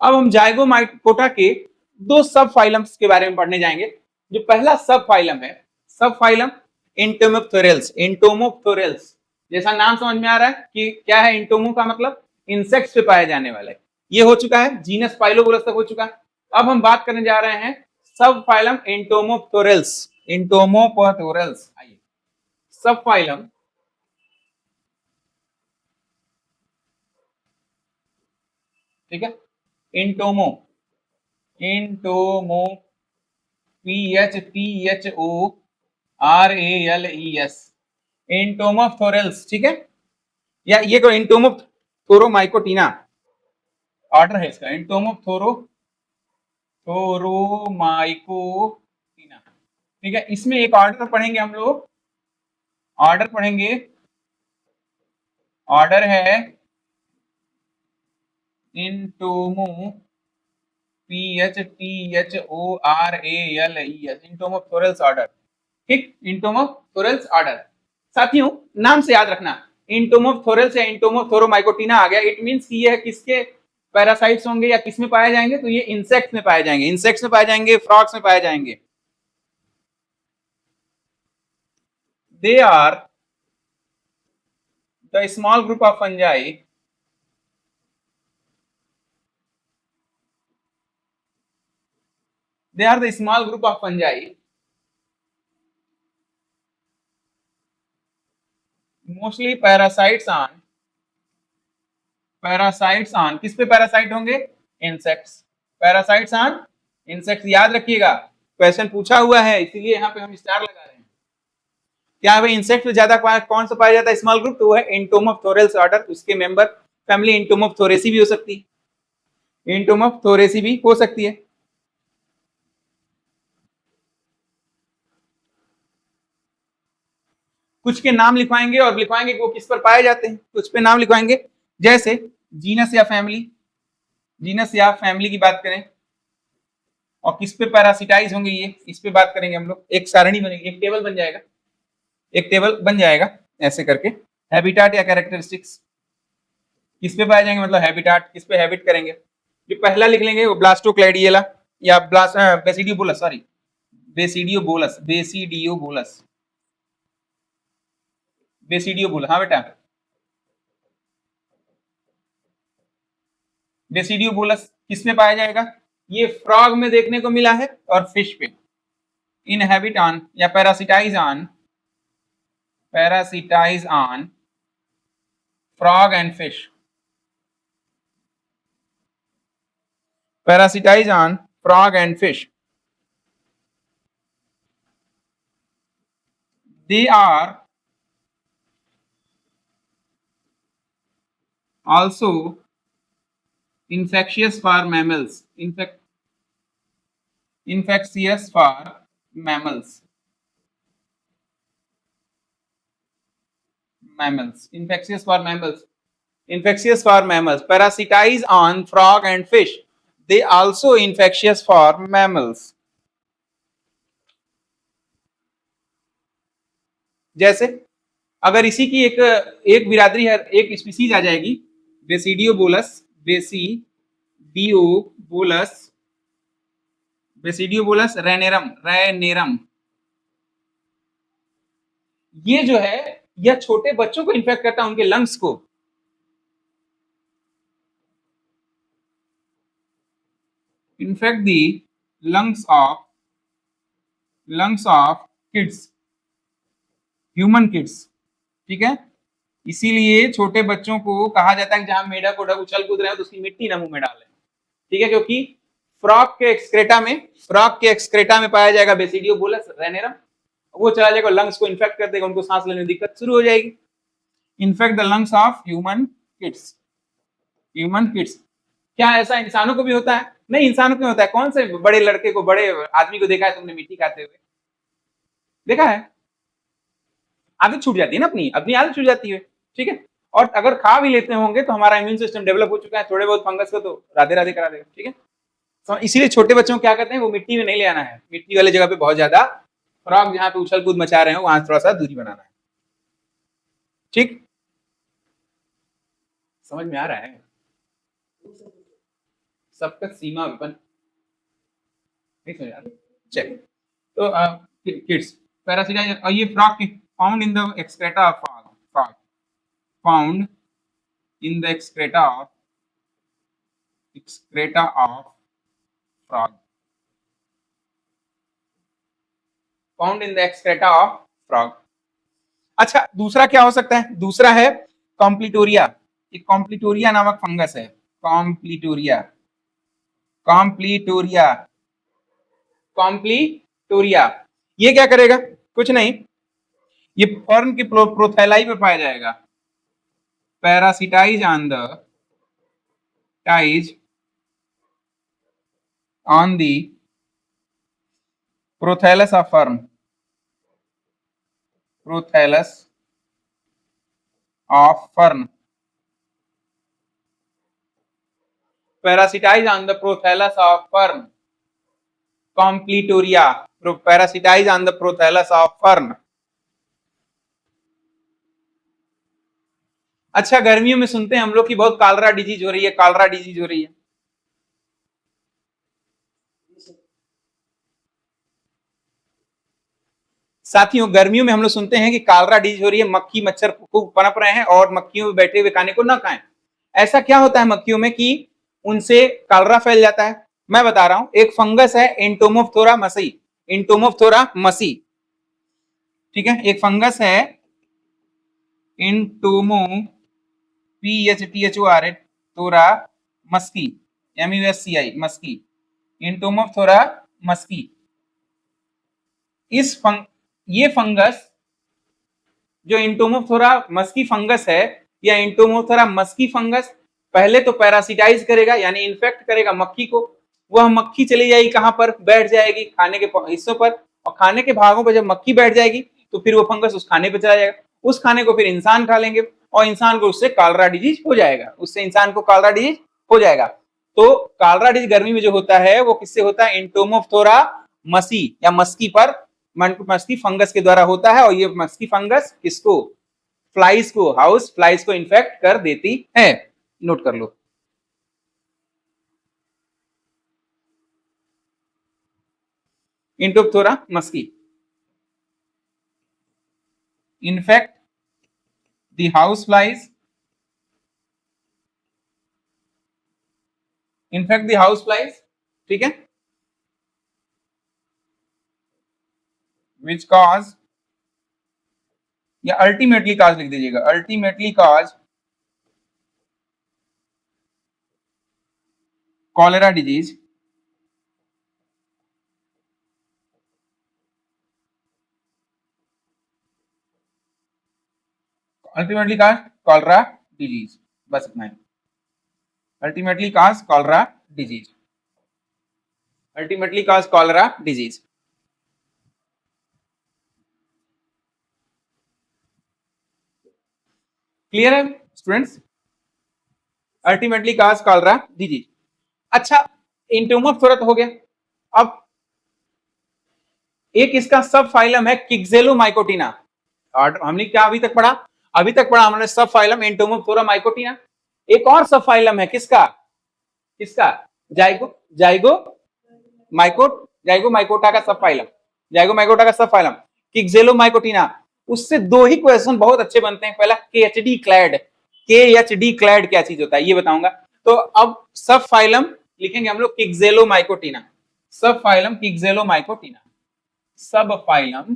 अब हम जाइगोमाइकोटा के दो सब फाइलम्स के बारे में पढ़ने जाएंगे। जो पहला सब फाइलम है, सब फाइलम इंटोमोप्थोरेल्स। इंटोमोप्थोरेल्स जैसा नाम समझ में आ रहा है कि क्या है? इंटोमो का मतलब इंसेक्ट्स पे पाए जाने वाला है। ये हो चुका है, जीनस पाइलोबोलस तक हो चुका है। अब हम बात करने जा रहे हैं सब फाइलम इंटोमोप्थोरेल्स। इंटोमोप्थोरेल्स आइए सब फाइलम ठीक है। इंटोमो, इंटोमो PHPHORALES इंटोमोप्थोरेल्स ठीक है। या ये को इंटोमोप्थोरोमाइकोटिना ऑर्डर है इसका, इंटोमोप्थोरोमाइकोटिना ठीक है। इसमें एक ऑर्डर पढ़ेंगे हम लोग, ऑर्डर पढ़ेंगे, ऑर्डर है इंटोमो PHPHORALES इंटोमोप्थोरेल्स ऑर्डर ठीक। इंटोमोप्थोरेल्स ऑर्डर साथियों नाम से याद रखना, इंटोमोप्थोरेल्स या इंटोमोप्थोरोमाइकोटिना आ गया, इट मींस कि ये किसके पैरासाइट्स होंगे या किस में पाए जाएंगे? तो ये इंसेक्ट्स में पाए जाएंगे, इंसेक्ट्स में पाए जाएंगे, फ्रॉग्स में पाए जाएंगे। They are the small group of fungi they are the small group of fungi mostly parasites on किस पे पैरासाइट होंगे? Insects, parasites on insects. याद रखिएगा क्वेश्चन पूछा हुआ है इसीलिए यहाँ पे हम स्टार लगा रहे हैं। क्या भाई इंसेक्ट में ज्यादा कौन सा पाया जाता है स्मॉल ग्रुप? तो वो है इंटोमोप्थोरेल्स ऑर्डर, उसके मेंबर फैमिली इंटोमोप्थोरेसी भी हो सकती है, इंटोमोप्थोरेसी भी हो सकती है। कुछ के नाम लिखवाएंगे और लिखवाएंगे कि वो किस पर पाए जाते हैं, कुछ पे नाम लिखवाएंगे। जैसे जीनस या फैमिली, जीनस या फैमिली की बात करें और किस पे पैरासिटाइज होंगे ये, इस पे बात करेंगे हम लोग। एक सारणी बनेगी, एक टेबल बन जाएगा, एक टेबल बन जाएगा ऐसे करके। हैबिटाट या कैरेक्टरिस्टिक्स किस पे पाए जाएंगे, मतलब हैबिटाट किस पे हैबिट करेंगे। जो पहला लिख लेंगे वो ब्लास्टोक्लेडियला या बेसिडियोबोलस, सॉरी बेसिडियोबोलस, बेसिडियोबोलस, बेसिडियोबोलस। हाँ बेटा बेसिडियोबोलस किस में पाया जाएगा? ये फ्रॉग में देखने को मिला है और फिश पे। इनहेबिट ऑन या parasitize on frog and fish, parasitize on frog and fish. They are also infectious for mammals, infectious for mammals, infectious for mammals, infectious for mammals, parasitize on frog and fish, they also infectious for mammals। जैसे अगर इसी की एक बिरादरी है, एक स्पीसीज आ जाएगी बेसिडियोबोलस, बेसिडियोबोलस रैनेरम, ये जो है यह छोटे बच्चों को इन्फेक्ट करता है, उनके लंग्स को। Infect the lungs of kids, human kids ठीक है। इसीलिए छोटे बच्चों को कहा जाता है कि जहां मेढक उड़क उछल कूद रहे हो तो उसकी मिट्टी ना मुंह में डालें ठीक है, क्योंकि फ्रॉग के एक्सक्रेटा में पाया जाएगा बेसिडियोबोलस रैनेरम, वो चला जाएगा लंग्स को इन्फेक्ट कर देगा, उनको सांस लेने में दिक्कत शुरू हो जाएगी। Infect the lungs of human kids. क्या ऐसा इंसानों को भी होता है? नहीं, इंसानों को होता है। कौन से बड़े लड़के को, बड़े आदमी को देखा है तुमने मिट्टी खाते हुए? देखा है? आदत छूट जाती है ना, अपनी आदत छूट जाती है ठीक है। और अगर खा भी लेते होंगे तो हमारा इम्यून सिस्टम डेवलप हो चुका है, थोड़े बहुत फंगस को तो राधे राधे करा देगा ठीक है। तो इसीलिए छोटे बच्चों को क्या करते हैं, वो मिट्टी में नहीं ले आना है, मिट्टी वाले जगह पे बहुत ज्यादा फ्रॉग जहां पे उछल कूद मचा रहे हो वहां थोड़ा सा दूरी बनाना है ठीक। समझ में आ रहा है? सब तक सीमा विपन नहीं समझ आ रहा? चलिए, तो किड्स पैरासिटाइज, ये frog found in the excreta of frog, frog found in the excreta of frog, found in the excreta of frog। अच्छा, दूसरा क्या हो सकता है? दूसरा है कॉम्प्लिटोरिया। एक कॉम्प्लिटोरिया नामक फंगस है, कॉम्प्लिटोरिया, कॉम्प्लिटोरिया, कॉम्प्लिटोरिया। ये क्या करेगा? कुछ नहीं, ये फर्न के प्रोथैलाई पे पाया जाएगा। Parasitise on the ties on the prothallus of fern, prothallus of fern, parasitise on the prothallus of fern, completoria, parasitise on the prothallus of fern. अच्छा, गर्मियों में सुनते हैं हम लोग की बहुत कालरा डिजीज हो रही है, कालरा डिजीज हो रही है। साथियों, गर्मियों में हम लोग सुनते हैं कि कालरा डिजीज हो रही है, मक्खी मच्छर खूब पनप रहे हैं और मक्खियों में बैठे हुए खाने को ना खाएं। ऐसा क्या होता है मक्खियों में कि उनसे कालरा फैल जाता है? मैं बता रहा हूं, एक फंगस है एंटोमोफ्थोरा मसी, एंटोमोफ्थोरा मसी, ठीक है, एक फंगस है एंटोमो PHTHORA थोरा मस्की, MUSCI मस्की, एंटोमोफ्थोरा मस्की। ये फंगस जो एंटोमोफ्थोरा मस्की फंगस है, या एंटोमोफ्थोरा मस्की फंगस पहले तो पैरासिटाइज करेगा, यानी इन्फेक्ट करेगा मक्खी को। वह मक्खी चली जाएगी कहां पर? बैठ जाएगी खाने के हिस्सों पर, और खाने के भागों पर जब मक्खी बैठ जाएगी तो फिर वो फंगस उस खाने पे चला जाएगा, उस खाने को फिर इंसान खा लेंगे और इंसान को उससे कालरा डिजीज हो जाएगा, उससे इंसान को कालरा डिजीज हो जाएगा। तो कालरा डिजीज गर्मी में जो होता है वो किससे होता है? एंटोमोफ्थोरा मसी या मस्की पर, मस्की फंगस के द्वारा होता है। और ये मस्की फंगस किसको? फ्लाइज को, हाउस फ्लाइज को इन्फेक्ट कर देती है। नोट कर लो। Entomophthora muscae infect the house flies, infect the house flies, ठीक है, विच कॉज, या अल्टीमेटली कॉज लिख दीजिएगा, ultimately cause cholera disease, ultimately cause cholera disease, बस इतना ही। Ultimately cause cholera disease, ultimately cause cholera disease. Clear है students? Ultimately cause cholera disease. अच्छा, एंटोमोफ्थोरा हो गया। अब एक इसका सब फाइलम है किक्सेलोमाइकोटिना। और हमने क्या अभी तक पढ़ा? अभी तक पढ़ा हमने सब फाइलम एंटोमोफ्थोरा माइकोटिना। एक और सब फाइलम है किसका? किसका? जाइगो, जाइगो माइकोट, जाइगो माइकोटा का सब फाइलम, जाइगो माइकोटा का सब फाइलम किक्सेलोमाइकोटिना। उससे दो ही क्वेश्चन बहुत अच्छे बनते हैं। पहला KHD क्लैड, KHD क्लैड क्या चीज होता है ये बताऊंगा। तो अब सब फाइलम लिखेंगे हम लोग किक्सेलोमाइकोटिना, सब फाइलम किक्सेलोमाइकोटिना, सब फाइलम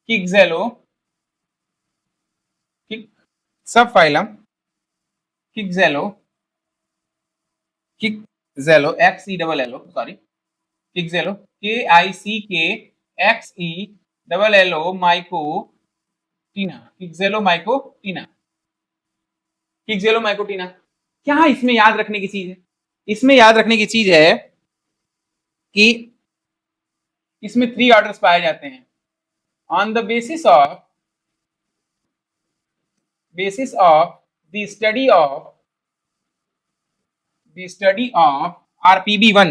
किक्सेलो, सब फाइलम किक्सेलो, किक्सेलो XELLO, सॉरी, किक्सेलो KICKXELLO माइकोटिना, किक्सेलो माइकोटिना, किक्सेलो माइकोटिना। क्या इसमें याद रखने की चीज है? इसमें याद रखने की चीज है कि इसमें 3 ऑर्डर्स पाए जाते हैं। On the basis of the study of RPB1,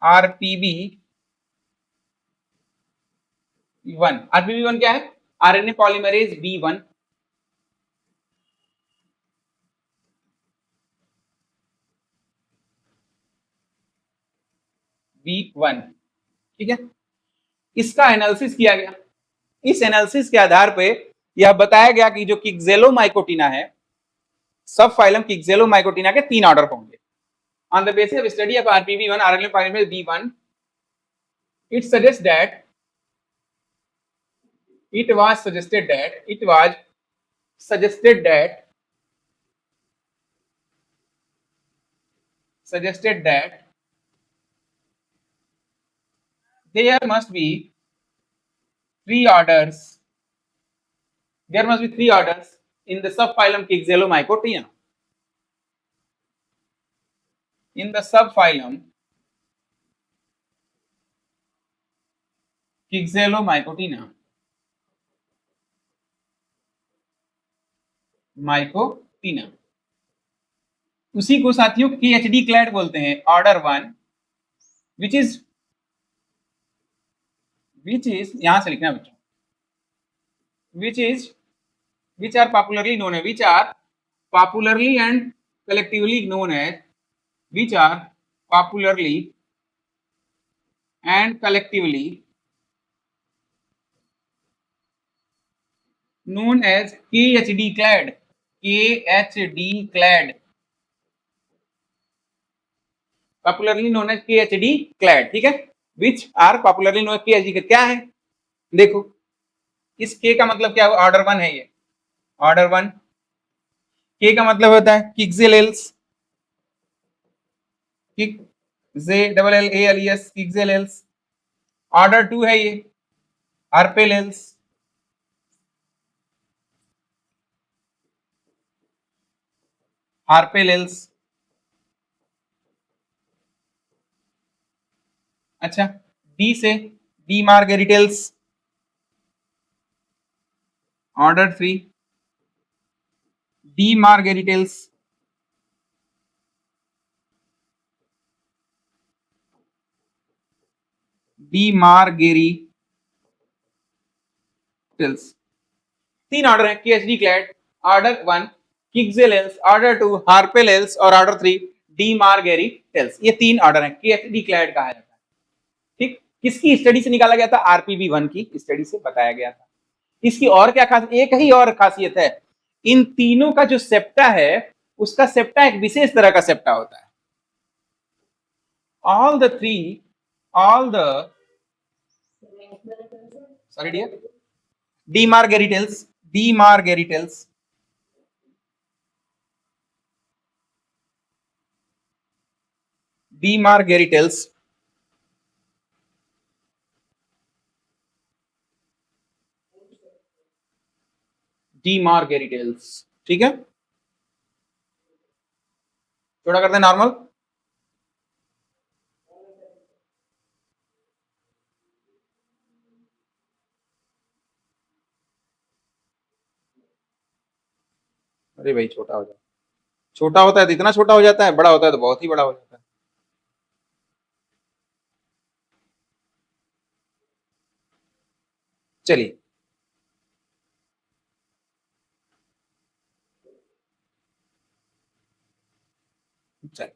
RPB1 क्या है? आरएनए पॉलीमरेज B1, B1, ठीक है। इसका एनालिसिस किया गया। इस एनालिसिस के आधार पे यह बताया गया कि जो किक्सेलोमाइकोटिना है, सब फाइलम किक्सेलोमाइकोटिना के 3 ऑर्डर होंगे। On the basis of study of RPB1 RNA polymerase B1, it suggests that it was suggested that there must be 3 orders in the subphylum Kixellomycotina. In the subphylum Kixellomycotina, उसी को साथियों KHD क्लैड बोलते हैं, ऑर्डर 1, विच इज यहां से लिखना बच्चों, which are popularly known as, which are popularly and collectively known as, which are popularly and collectively known as KHD clad, KHD clad, popularly known as KHD clad, ठीक है। which are popularly known as KHD clad, क्या है देखो, इस K का मतलब क्या हुआ, ऑर्डर 1 है ये, ऑर्डर 1। K का मतलब होता है किक्सेलेल्स, किक्सेलेल्स, किक्सेलेल्स। ऑर्डर 2 है ये हार्पेलेल्स, हार्पेलेल्स। अच्छा, डी से dimargaritales, order 3 dimargaritales, dimargaritales. 3 order है KHD clade, order 1 kickxellales, order 2 harpellales और ऑर्डर 3 डी मार्गेरिटेल्स। ये 3 ऑर्डर है, KHD क्लैड कहा जाता है, ठीक। किसकी स्टडी से निकाला गया था, RPB1 की स्टडी से बताया गया था। इसकी और क्या खासियत, एक ही और खासियत है, इन तीनों का जो सेप्टा है उसका सेप्टा एक विशेष तरह का सेप्टा होता है। all the sorry dear, demargeritels ठीक है। थोड़ा करते हैं नॉर्मल, अरे भाई छोटा हो जाता, छोटा होता है तो इतना छोटा हो जाता है, बड़ा होता है तो बहुत ही बड़ा हो जाता है। चलिए चलिए,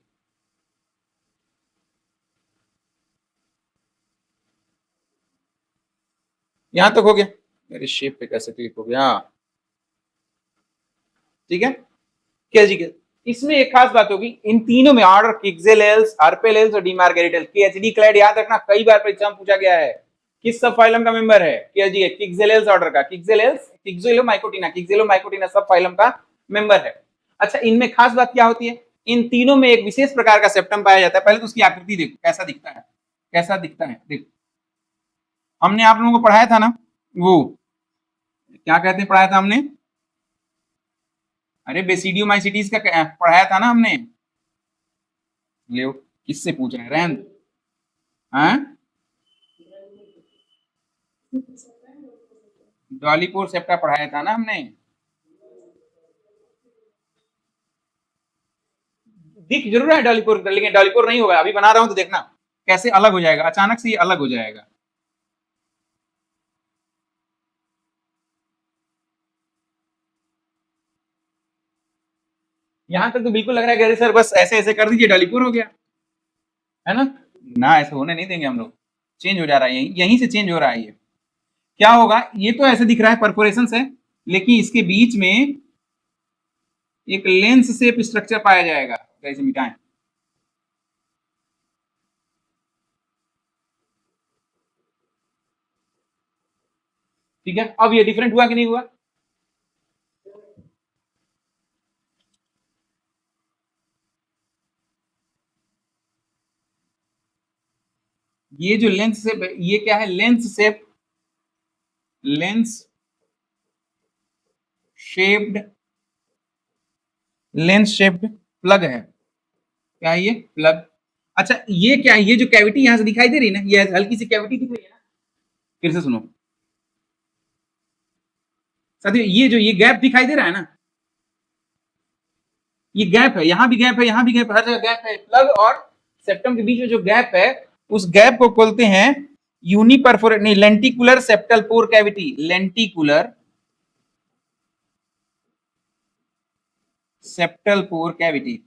यहां तक हो गया, मेरी शेप पे कैसे क्लिक हो गया, ठीक है। KHD, इसमें एक खास बात होगी, इन तीनों में ऑर्डर किक्सेलेल्स, हार्पेलेल्स और डीमार्गेरिटेल्स। KHD क्लैड याद रखना, कई बार परीक्षा में पूछा गया है, किस सब फाइलम का मेंबर है, KHD किक्सेलेल्स ऑर्डर का, किक्सेलेल्स किक्सेलोमाइकोटिना सब फाइलम का मेंबर है। अच्छा, इनमें खास बात क्या होती है, इन तीनों में एक विशेष प्रकार का सेप्टम पाया जाता है। पहले तो उसकी आकृति देखो कैसा दिखता है, कैसा दिखता है देखो, हमने आप लोगों को पढ़ाया था ना, वो क्या कहते हैं, पढ़ाया था हमने, अरे बेसिडियोमाइसिटीज का पढ़ाया था ना हमने, ले किससे पूछ रहे हैं, रहन, हाँ डॉलीपोर सेप्टा पढ़ाया था ना हमने, दिख जरूर है डॉलीपोर, लेकिन डॉलीपोर नहीं होगा, अभी बना रहा हूं तो देखना कैसे अलग हो जाएगा, अचानक से ये अलग हो जाएगा। यहां तक तो बिल्कुल लग रहा है कि अरे सर बस ऐसे ऐसे कर दीजिए डालीपुर हो गया, है ना। ना ऐसे होने नहीं देंगे हम लोग, चेंज हो जा रहा है, यहीं यहीं से चेंज हो रहा है ये। क्या होगा, ये तो ऐसे दिख रहा है परफोरेशन है, लेकिन इसके बीच में एक लेंस शेप स्ट्रक्चर पाया जाएगा, कैसे मिटाएं। ठीक है, अब ये डिफरेंट हुआ कि नहीं हुआ। ये जो लेंस शेप है ये क्या है, lens shape, lens shaped, lens shaped plug है। क्या है ये, प्लग। अच्छा ये क्या है, ये जो कैविटी यहां से दिखाई दे रही है ना, ये हल्की सी कैविटी दिख रही है ना, फिर से सुनो साथियों, ये जो ये गैप दिखाई दे रहा है ना, ये गैप है, यहां भी गैप है, यहां भी गैप है, हर जगह गैप है। प्लग और सेप्टम के बीच में जो गैप है, उस गैप को बोलते हैं यूनिपरफोरेट, नहीं, लेंटिकुलर सेप्टल पोर कैविटी, लेंटिकुलर सेप्टल पोर कैविटी।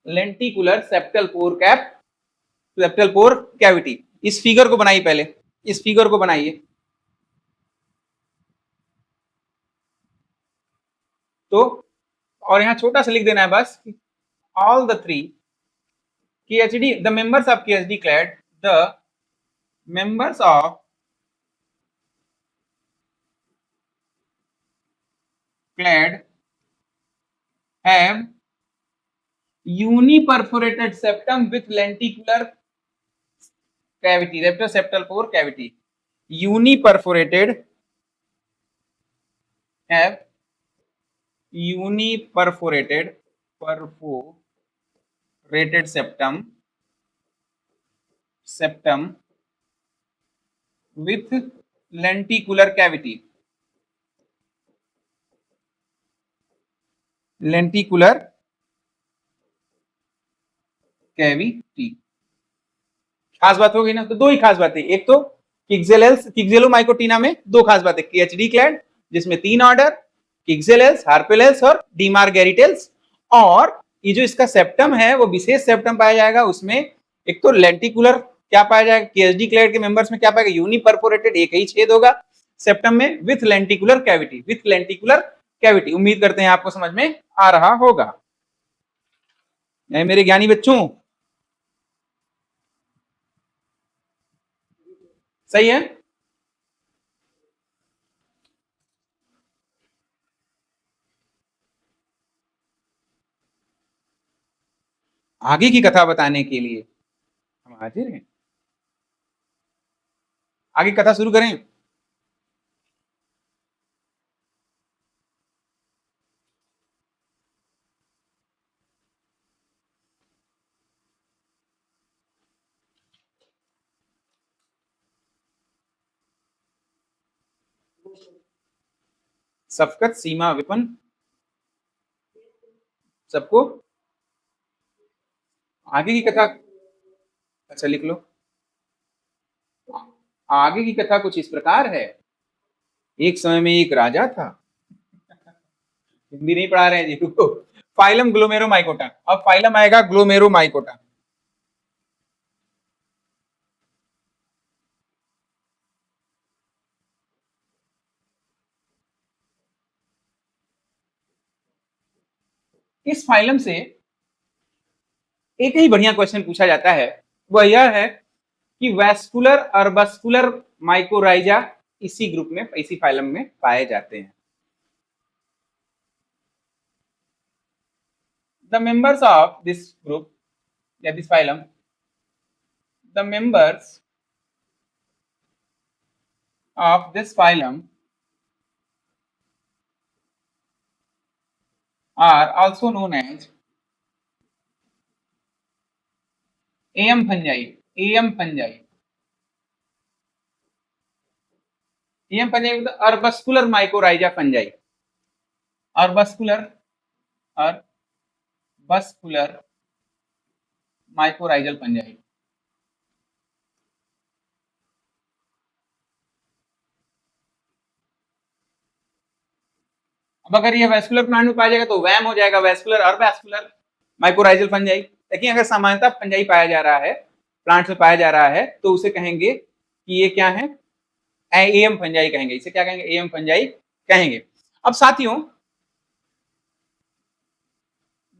लेंटिकुलर सेप्टल पोर कैप, सेप्टल पोर कैविटी। इस फिगर को बनाइए पहले, इस फिगर को बनाइए। तो और यहां छोटा सा लिख देना है बस, all the three KHD, the members of KHD clade, the members of clade have uniperforated septum with lenticular cavity, septal pore cavity. Uniperforated, have uniperforated, perforated septum with lenticular cavity, lenticular cavity। खास बात हो गई ना, तो दो ही खास बातें, एक तो किक्सेलेल्स, किक्सेलोमाइकोटिना में दो खास बातें, KHD क्लैड जिसमें 3 ऑर्डर, किक्सेलेल्स, हार्पेलेल्स और डीमार्गेरिटेल्स। और ये जो इसका सेप्टम है वो विशेष सेप्टम पाया जाएगा, उसमें एक तो लेंटिकुलर क्या पाया जाएगा, KHD क्लैड के मेंबर्स में क्या पाएगा, यूनिपरफोरेटेड, एक ही छेद होगा सेप्टम में, with lenticular cavity, with lenticular cavity. उम्मीद करते हैं आपको समझ में आ रहा होगा मेरे ज्ञानी बच्चों, सही है। आगे की कथा बताने के लिए हम हाजिर हैं, आगे कथा शुरू करें। सफकत, सीमा, विपन, सबको आगे की कथा। अच्छा लिख लो, आगे की कथा कुछ इस प्रकार है। एक समय में एक राजा था, हिंदी नहीं पढ़ा रहे हैं जी, रुको। फाइलम ग्लोमेरोमाइकोटा, अब फाइलम आएगा ग्लोमेरोमाइकोटा। इस फाइलम से एक ही बढ़िया क्वेश्चन पूछा जाता है, वह यह है कि वैस्कुलर अर्बस्कुलर माइकोराइजा इसी ग्रुप में, इसी फाइलम में पाए जाते हैं। The members of this group या this phylum, the members of this phylum are also known as AM fungi, AM fungi, AM fungi with arbuscular mycorrhiza fungi, arbuscular, arbuscular mycorrhizal fungi। अब अगर ये वैस्कुलर प्लांट में पाया जाएगा तो वैम हो जाएगा, वैस्कुलर और वैस्कुलर माइकोराइजल फंजाई। लेकिन अगर सामान्यतः फंजाई पाया जा रहा है, प्लांट में पाया जा रहा है, तो उसे कहेंगे कि ये क्या है, एएम फंजाई कहेंगे। इसे क्या कहेंगे, एएम फंजाई कहेंगे। अब साथियों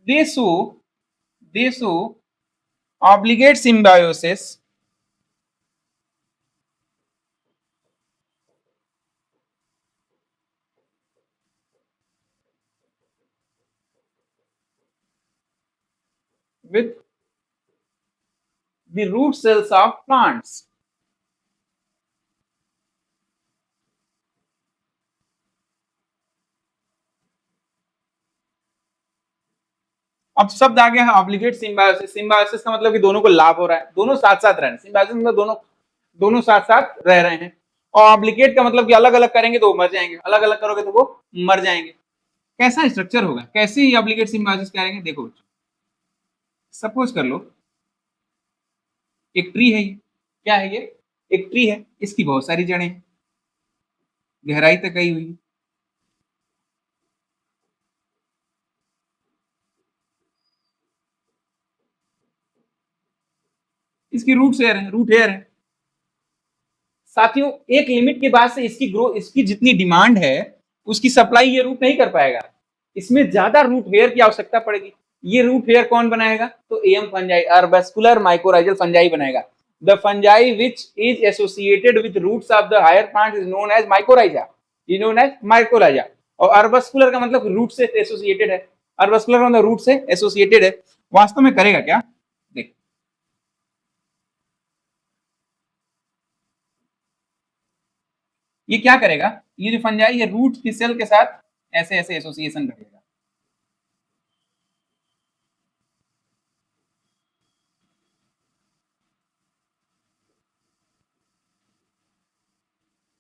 दे show obligate symbiosis with the root cells of plants। अब शब्द आ गया है ऑब्लिगेट सिम्बायोसिस। सिम्बायोसिस का मतलब कि दोनों को लाभ हो रहा है, दोनों साथ साथ रह रहे हैं। सिम्बायोसिस मतलब दोनों दोनों साथ साथ रह रहे हैं। और ऑब्लिगेट का मतलब कि अलग अलग करेंगे तो वो मर जाएंगे, अलग अलग करोगे तो वो मर जाएंगे। कैसा स्ट्रक्चर होगा, कैसे ही ऑब्लिगेट सिम्बायोसिस करेंगे, देखो सपोज कर लो एक ट्री है, ये क्या है, ये एक ट्री है, इसकी बहुत सारी जड़ें हैं, गहराई तक गई हुई। इसकी रूट हेयर है, रूट हेयर है। साथियों एक लिमिट के बाद से इसकी ग्रोथ, इसकी जितनी डिमांड है उसकी सप्लाई ये रूट नहीं कर पाएगा, इसमें ज्यादा रूट हेयर की आवश्यकता पड़ेगी। ये रूट हेयर कौन बनाएगा, तो M fungi arbuscular mycorrhizal fungi बनाएगा। The fungi which is associated with roots of the higher plant is known as mycorrhiza, is known as mycorrhiza. और अर्बस्कुलर का मतलब रूट से एसोसिएटेड है, अर्बस्कुलर का मतलब रूट से एसोसिएटेड है। वास्तव में करेगा क्या, देख ये क्या करेगा, ये जो फंजाई है रूट की सेल के साथ ऐसे ऐसे एसोसिएशन करेगा।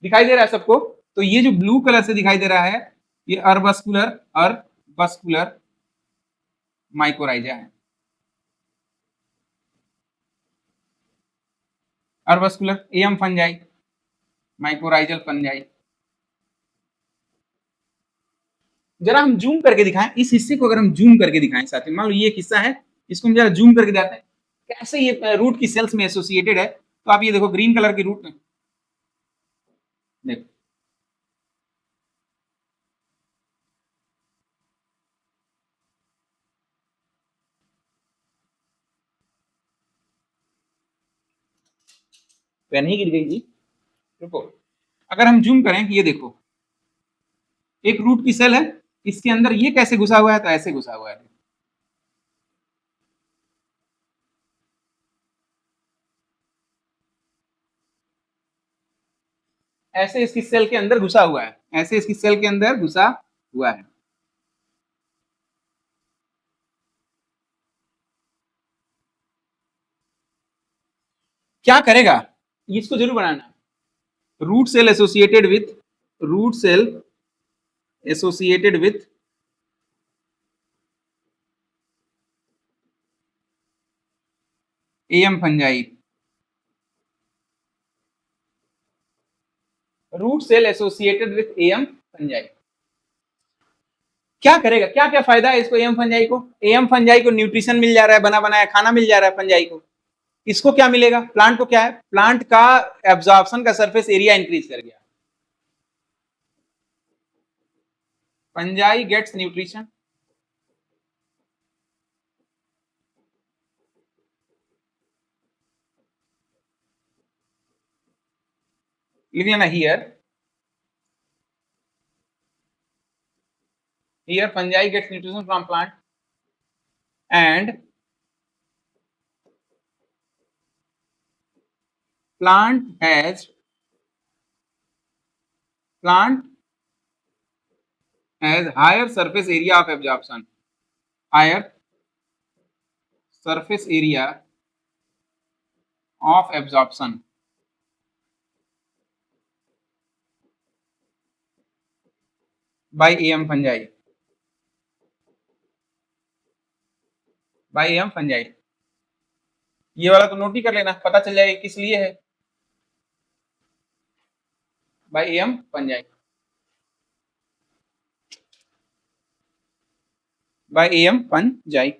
दिखाई दे रहा है सबको, तो ये जो ब्लू कलर से दिखाई दे रहा है ये अर्बस्कुलर माइकोराइजा है। अर्बस्कुलर एम फंजाई, माइकोराइजल फंजाई। जरा हम जूम करके दिखाएं इस हिस्से को, अगर हम जूम करके दिखाएं साथियों, मान लो ये एक हिस्सा है, इसको हम जरा जूम करके दिखाते हैं कैसे ये रूट की सेल्स में एसोसिएटेड है। तो आप ये देखो ग्रीन कलर की रूट में देखो, पेन ही गिर गई जी, रुको। अगर हम जूम करें, ये देखो एक रूट की सेल है, इसके अंदर ये कैसे घुसा हुआ है, तो ऐसे घुसा हुआ है, ऐसे इसकी सेल के अंदर घुसा हुआ है, ऐसे इसकी सेल के अंदर घुसा हुआ है। क्या करेगा, इसको जरूर बनाना, root cell associated with, root cell associated with M fungi, root cell associated with M fungi. क्या करेगा, क्या क्या फायदा है इसको, एम फंजाई को, एम फंजाई को न्यूट्रिशन मिल जा रहा है, बना बनाया खाना मिल जा रहा है फंजाई को। इसको क्या मिलेगा, प्लांट को क्या है, प्लांट का एब्जॉर्प्शन का सरफेस एरिया इंक्रीज कर गया। फंजाई गेट्स न्यूट्रिशन, लिख लेना here fungi gets nutrition from plant and plant has higher surface area of absorption, higher surface area of absorption by am fungi, by am fungi। ये वाला तो नोट ही कर लेना, पता चल जाएगा किस लिए है, by M fungi. By M fungi.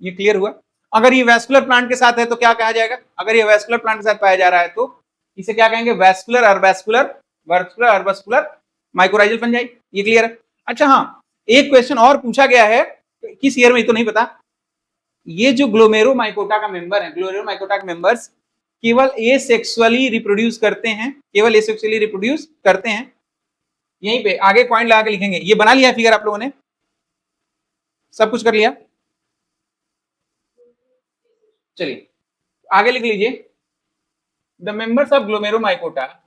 ये क्लियर हुआ? अगर ये वैस्कुलर प्लांट के साथ है तो क्या कहा जाएगा? अगर ये वैस्कुलर प्लांट के साथ पाया जा रहा है तो इसे क्या कहेंगे? Vascular arbuscular vascular arbuscular mycorrhizal fungi. ये क्लियर है? अच्छा हाँ, एक क्वेश्चन और पूछा गया है, किस ईयर में तो नहीं पता, ये जो ग्लोमेरोमाइकोटा का मेंबर है, ग्लोमेरोमाइकोटा के मेंबर्स केवल एसेक्सुअली रिप्रोड्यूस करते हैं, केवल एसेक्सुअली रिप्रोड्यूस करते हैं। यहीं पे आगे पॉइंट लगा के लिखेंगे। ये बना लिया फिगर आप लोगों ने? सब कुछ कर लिया? चलिए आगे लिख लीजिए। The members of ग्लोमेरोमाइकोटा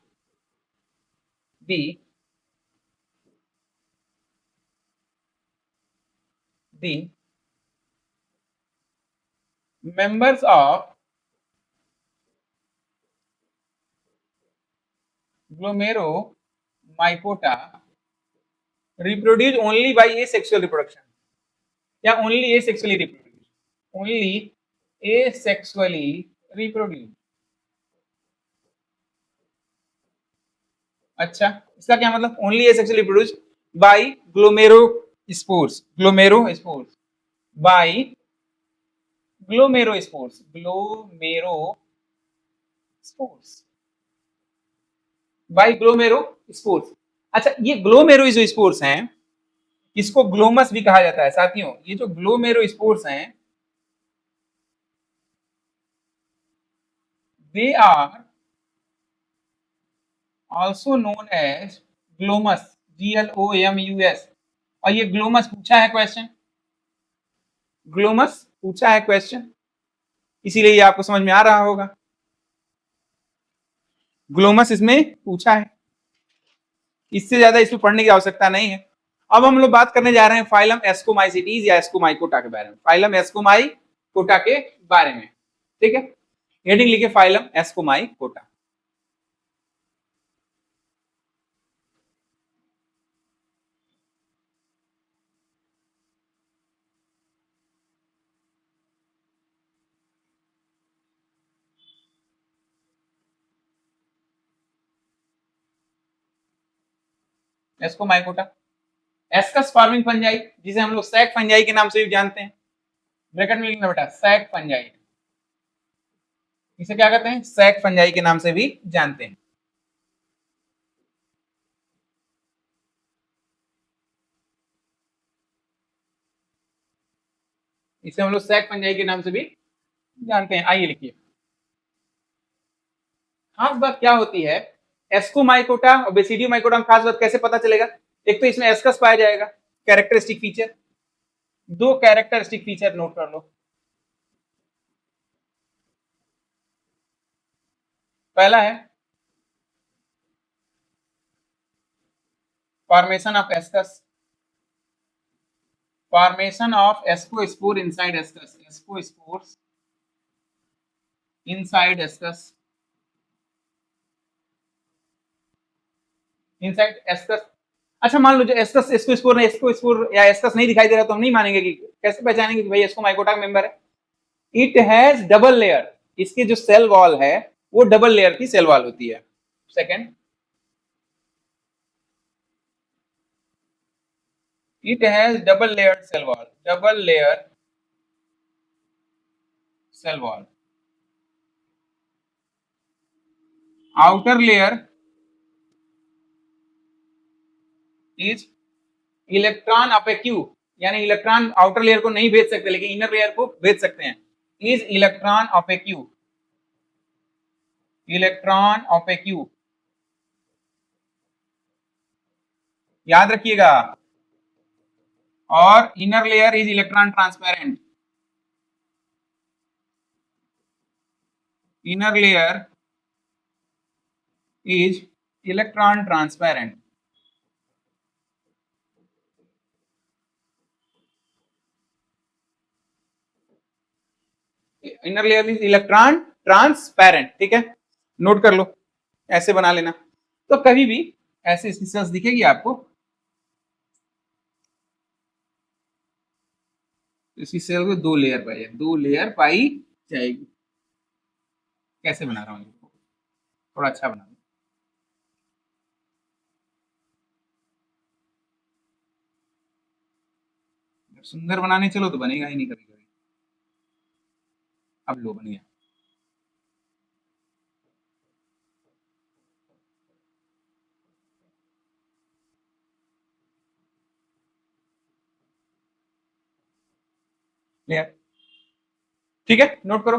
the members of glomeromycota reproduce only by asexual reproduction या only asexually reproduce? only asexually reproduce। अच्छा, इसका क्या मतलब? only asexually reproduce by glomerospores, glomerospores by glomerospores, glomerospores by glomerospores। अच्छा, ये ग्लोमेरो जो स्पोर्स हैं, इसको ग्लोमस भी कहा जाता है साथियों। ये जो ग्लोमेरोस्पोर्स हैं, they are also known as glomus, GLOMUS। और ये ग्लोमस पूछा है क्वेश्चन, ग्लोमस पूछा है क्वेश्चन, इसीलिए ये आपको समझ में आ रहा होगा। ग्लोमस इसमें पूछा है, इससे ज्यादा इसमें पढ़ने की आवश्यकता नहीं है। अब हम लोग बात करने जा रहे हैं फाइलम एस्कोमाइसिटीज या एस्कोमाइकोटा के बारे में, फाइलम एस्कोमाइकोटा के बारे में। ठीक है, हेडिंग लिखे phylum Ascomycota. Ascomycota, ascus farming fungi, जिसे हम लोग सैक फंजाई के नाम से भी जानते हैं। ब्रैकेट में लिखना बेटा, सैक फंजाई। इसे क्या कहते हैं? सैक फंजाई के नाम से भी जानते हैं। इसे हम लोग सैक फंजाई के नाम से भी जानते हैं। आइए लिखिए, खास बात क्या होती है एस्कोमाइकोटा और बेसिडियोमाइकोटा में? खास बात कैसे पता चलेगा? एक तो इसमें एस्कस पाया जाएगा, कैरेक्टरिस्टिक फीचर। दो कैरेक्टरिस्टिक फीचर नोट कर लो। पहला है formation of ascus, formation of ascospore inside ascus, ascospores inside ascus, inside ascus. अच्छा, मान लो जो एस्कस एस्कोस्पोर ने एस्कोस्पोर या एस्कस नहीं दिखाई दे रहा तो हम नहीं मानेंगे। कि कैसे पहचानेंगे कि भाई एस्कोमाइकोटा मेंबर है? इट हैज डबल लेयर, इसके जो सेल वॉल है वो डबल लेयर की सेल वॉल होती है। Second, it has double layer cell wall, double layer cell wall. Outer layer is electron opaque, यानी इलेक्ट्रॉन आउटर लेयर को नहीं भेज सकते लेकिन इनर लेयर को भेज सकते हैं। इज इलेक्ट्रॉन अपेक्यू, इलेक्ट्रॉन अपेक्यू, याद रखिएगा। और inner layer is electron transparent, inner layer is electron transparent. Inner layer is electron transparent. ठीक है, नोट कर लो, ऐसे बना लेना। तो कभी भी ऐसी स्पीसीज दिखेगी आपको, इसी सेल को 2 लेयर पाई जाएगी, 2 लेयर पाई जाएगी। कैसे बना रहा हूँ इसको, थोड़ा अच्छा बना दूं। सुंदर बनाने चलो तो बनेगा ही नहीं कभी कभी। अब लो बन गया। लेयर, ठीक है, नोट करो।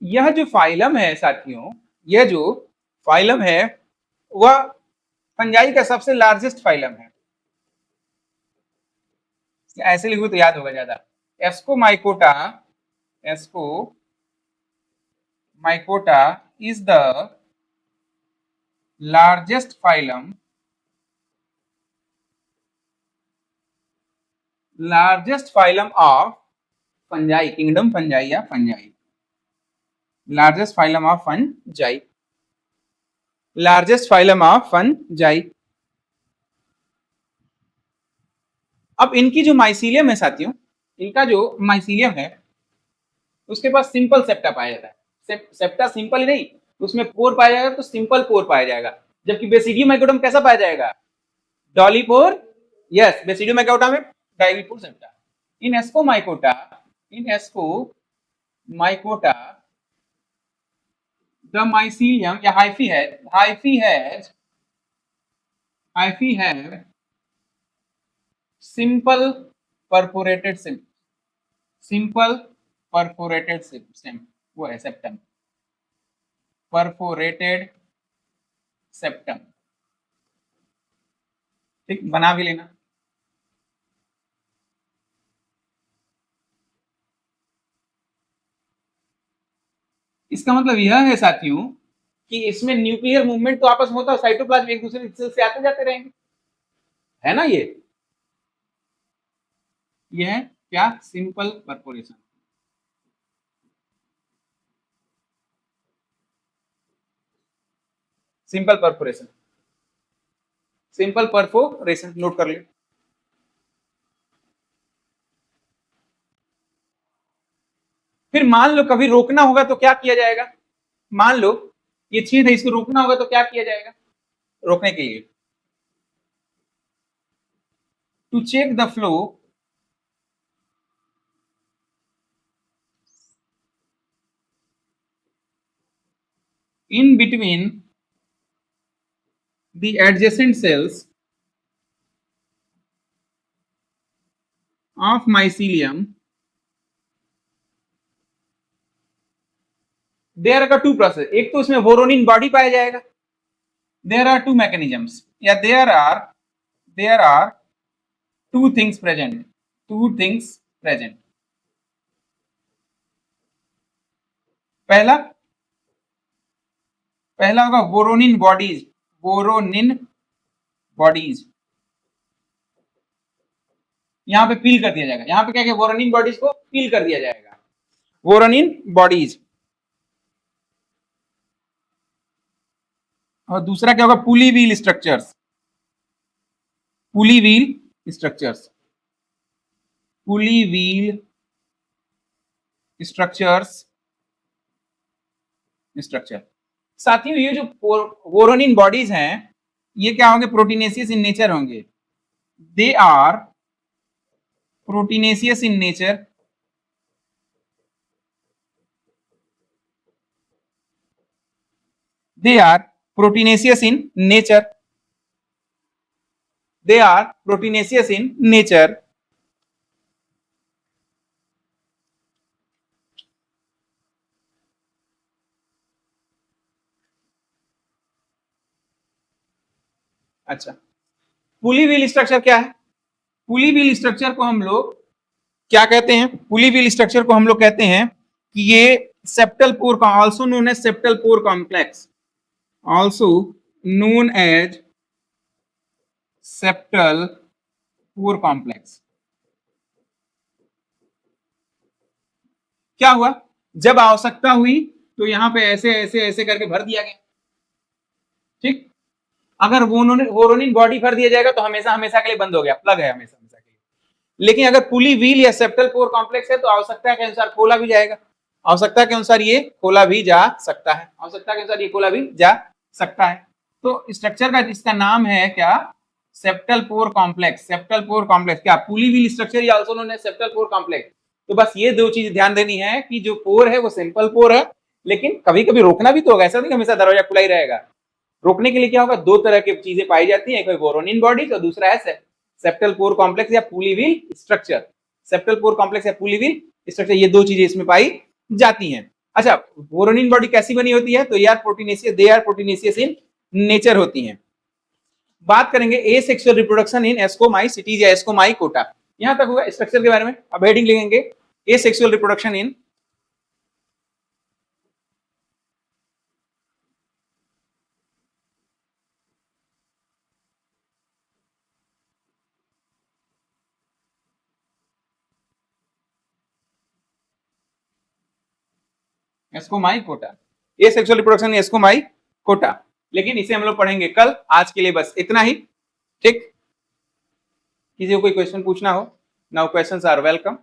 यह जो फाइलम है साथियों, यह जो फाइलम है वह फंजाई का सबसे लार्जेस्ट फाइलम है। ऐसे लिखो तो याद होगा ज्यादा। Ascomycota, ascomycota is the largest phylum, largest phylum of fungi, kingdom fungi या fungi, largest phylum of fungi, largest phylum of fungi. अब इनकी जो माइसीलियम है साथियों, इनका जो माइसीलियम है उसके पास सिंपल सेप्टा पाया जाता है। सेप्टा सिंपल ही नहीं, उसमें पोर पाया जाएगा तो सिंपल पोर पाया जाएगा, जबकि बेसिडियम माइकोटम कैसा पाया जाएगा, डॉलीपोर। यस, बेसिडियम माइकोटा में dolipore septa. In ascomycota, in ascomycota the mycelium या हाइफी है, हाइफी है simple perforated seam, simple perforated seam, वो है सेप्टम, परफोरेटेड सेप्टम। ठीक, बना भी लेना। इसका मतलब यह है साथियों कि इसमें न्यूक्लियर मूवमेंट तो आपस में होता है, साइटोप्लाज्म एक दूसरे से आते जाते रहेंगे, है ना। ये है क्या, simple perforation. Simple perforation, simple perforation note कर ले। फिर मान लो कभी रोकना होगा तो क्या किया जाएगा, मान लो ये छेद है, इसको रोकना होगा तो क्या किया जाएगा, रोकने के लिए to check the flow, in between the adjacent cells of mycelium, there are two process। एक तो इसमें वोरोनिन बॉडी पाया जाएगा, there are two mechanisms या there are two things present, two things present। पहला पहला होगा वोरोनिन बॉडीज, वोरोनिन बॉडीज यहां पे पील कर दिया जाएगा, यहां पे क्या क्या वोरोनिन बॉडीज को पील कर दिया जाएगा, वोरोनिन बॉडीज। और दूसरा क्या होगा, पुली व्हील स्ट्रक्चर्स, पुली व्हील स्ट्रक्चर्स, पुली व्हील स्ट्रक्चर्स, स्ट्रक्चर। साथियों ये जो वोरोनिन बॉडीज हैं ये क्या होंगे, प्रोटीनेशियस इन नेचर होंगे, they are proteinaceous in nature, they are proteinaceous in nature, they are proteinaceous in nature। अच्छा, पुली व्हील स्ट्रक्चर क्या है, पुली व्हील स्ट्रक्चर को हम लोग क्या कहते हैं, पुली व्हील स्ट्रक्चर को हम लोग कहते हैं कि ये सेप्टल पोर का, also known as septal pore complex, also known as septal pore complex. क्या हुआ, जब आवश्यकता हुई तो यहां पे ऐसे ऐसे ऐसे करके भर दिया गया, ठीक, अगर वोरोनिन बॉडी भर दिया जाएगा तो हमेशा हमेशा के लिए बंद हो गया, प्लग है हमेशा हमेशा के लिए। लेकिन अगर पुली व्हील या सेप्टल पोर कॉम्प्लेक्स है तो आवश्यकता के अनुसार खोला भी जाएगा, आवश्यकता के अनुसार ये खोला भी जा सकता है, आवश्यकता के अनुसार ये खोला भी जा सकता है। तो स्ट्रक्चर का इसका नाम है क्या, septal pore complex. Septal pore complex क्या, पुली व्हील स्ट्रक्चर या also known as septal pore complex. तो बस ये दो चीज ध्यान देनी है कि जो पोर है वो सिंपल पोर है, लेकिन कभी कभी रोकना भी तो होगा, ऐसा नहीं हमेशा दरवाजा खुला ही रहेगा। रोकने के लिए क्या होगा, दो तरह की चीजें पाई जाती है, एक है वोरोनिन बॉडीज और दूसरा है सेप्टल पोर कॉम्प्लेक्स या पुली wheel structure. Septal pore complex या पुली व्हील स्ट्रक्चर, ये दो चीजें इसमें पाई जाती हैं। अच्छा, वोरोनिन बॉडी कैसी बनी होती है, तो यार proteinaceous, they are proteinaceous in nature होती हैं। बात करेंगे एसेक्सुअल रिप्रोडक्शन इन एस्कोमाइसिटीज या एस्कोमाइकोटा, यहां तक होगा स्ट्रक्चर के बारे में। अब हेडिंग लिखेंगे एसेक्सुअल रिप्रोडक्शन इन एस्कोमाइकोटा, एसेक्सुअल रिप्रोडक्शन एस्कोमाइकोटा। लेकिन इसे हम लोग पढ़ेंगे कल, आज के लिए बस इतना ही। ठीक, किसी को कोई क्वेश्चन पूछना हो, नाउ क्वेश्चंस आर वेलकम।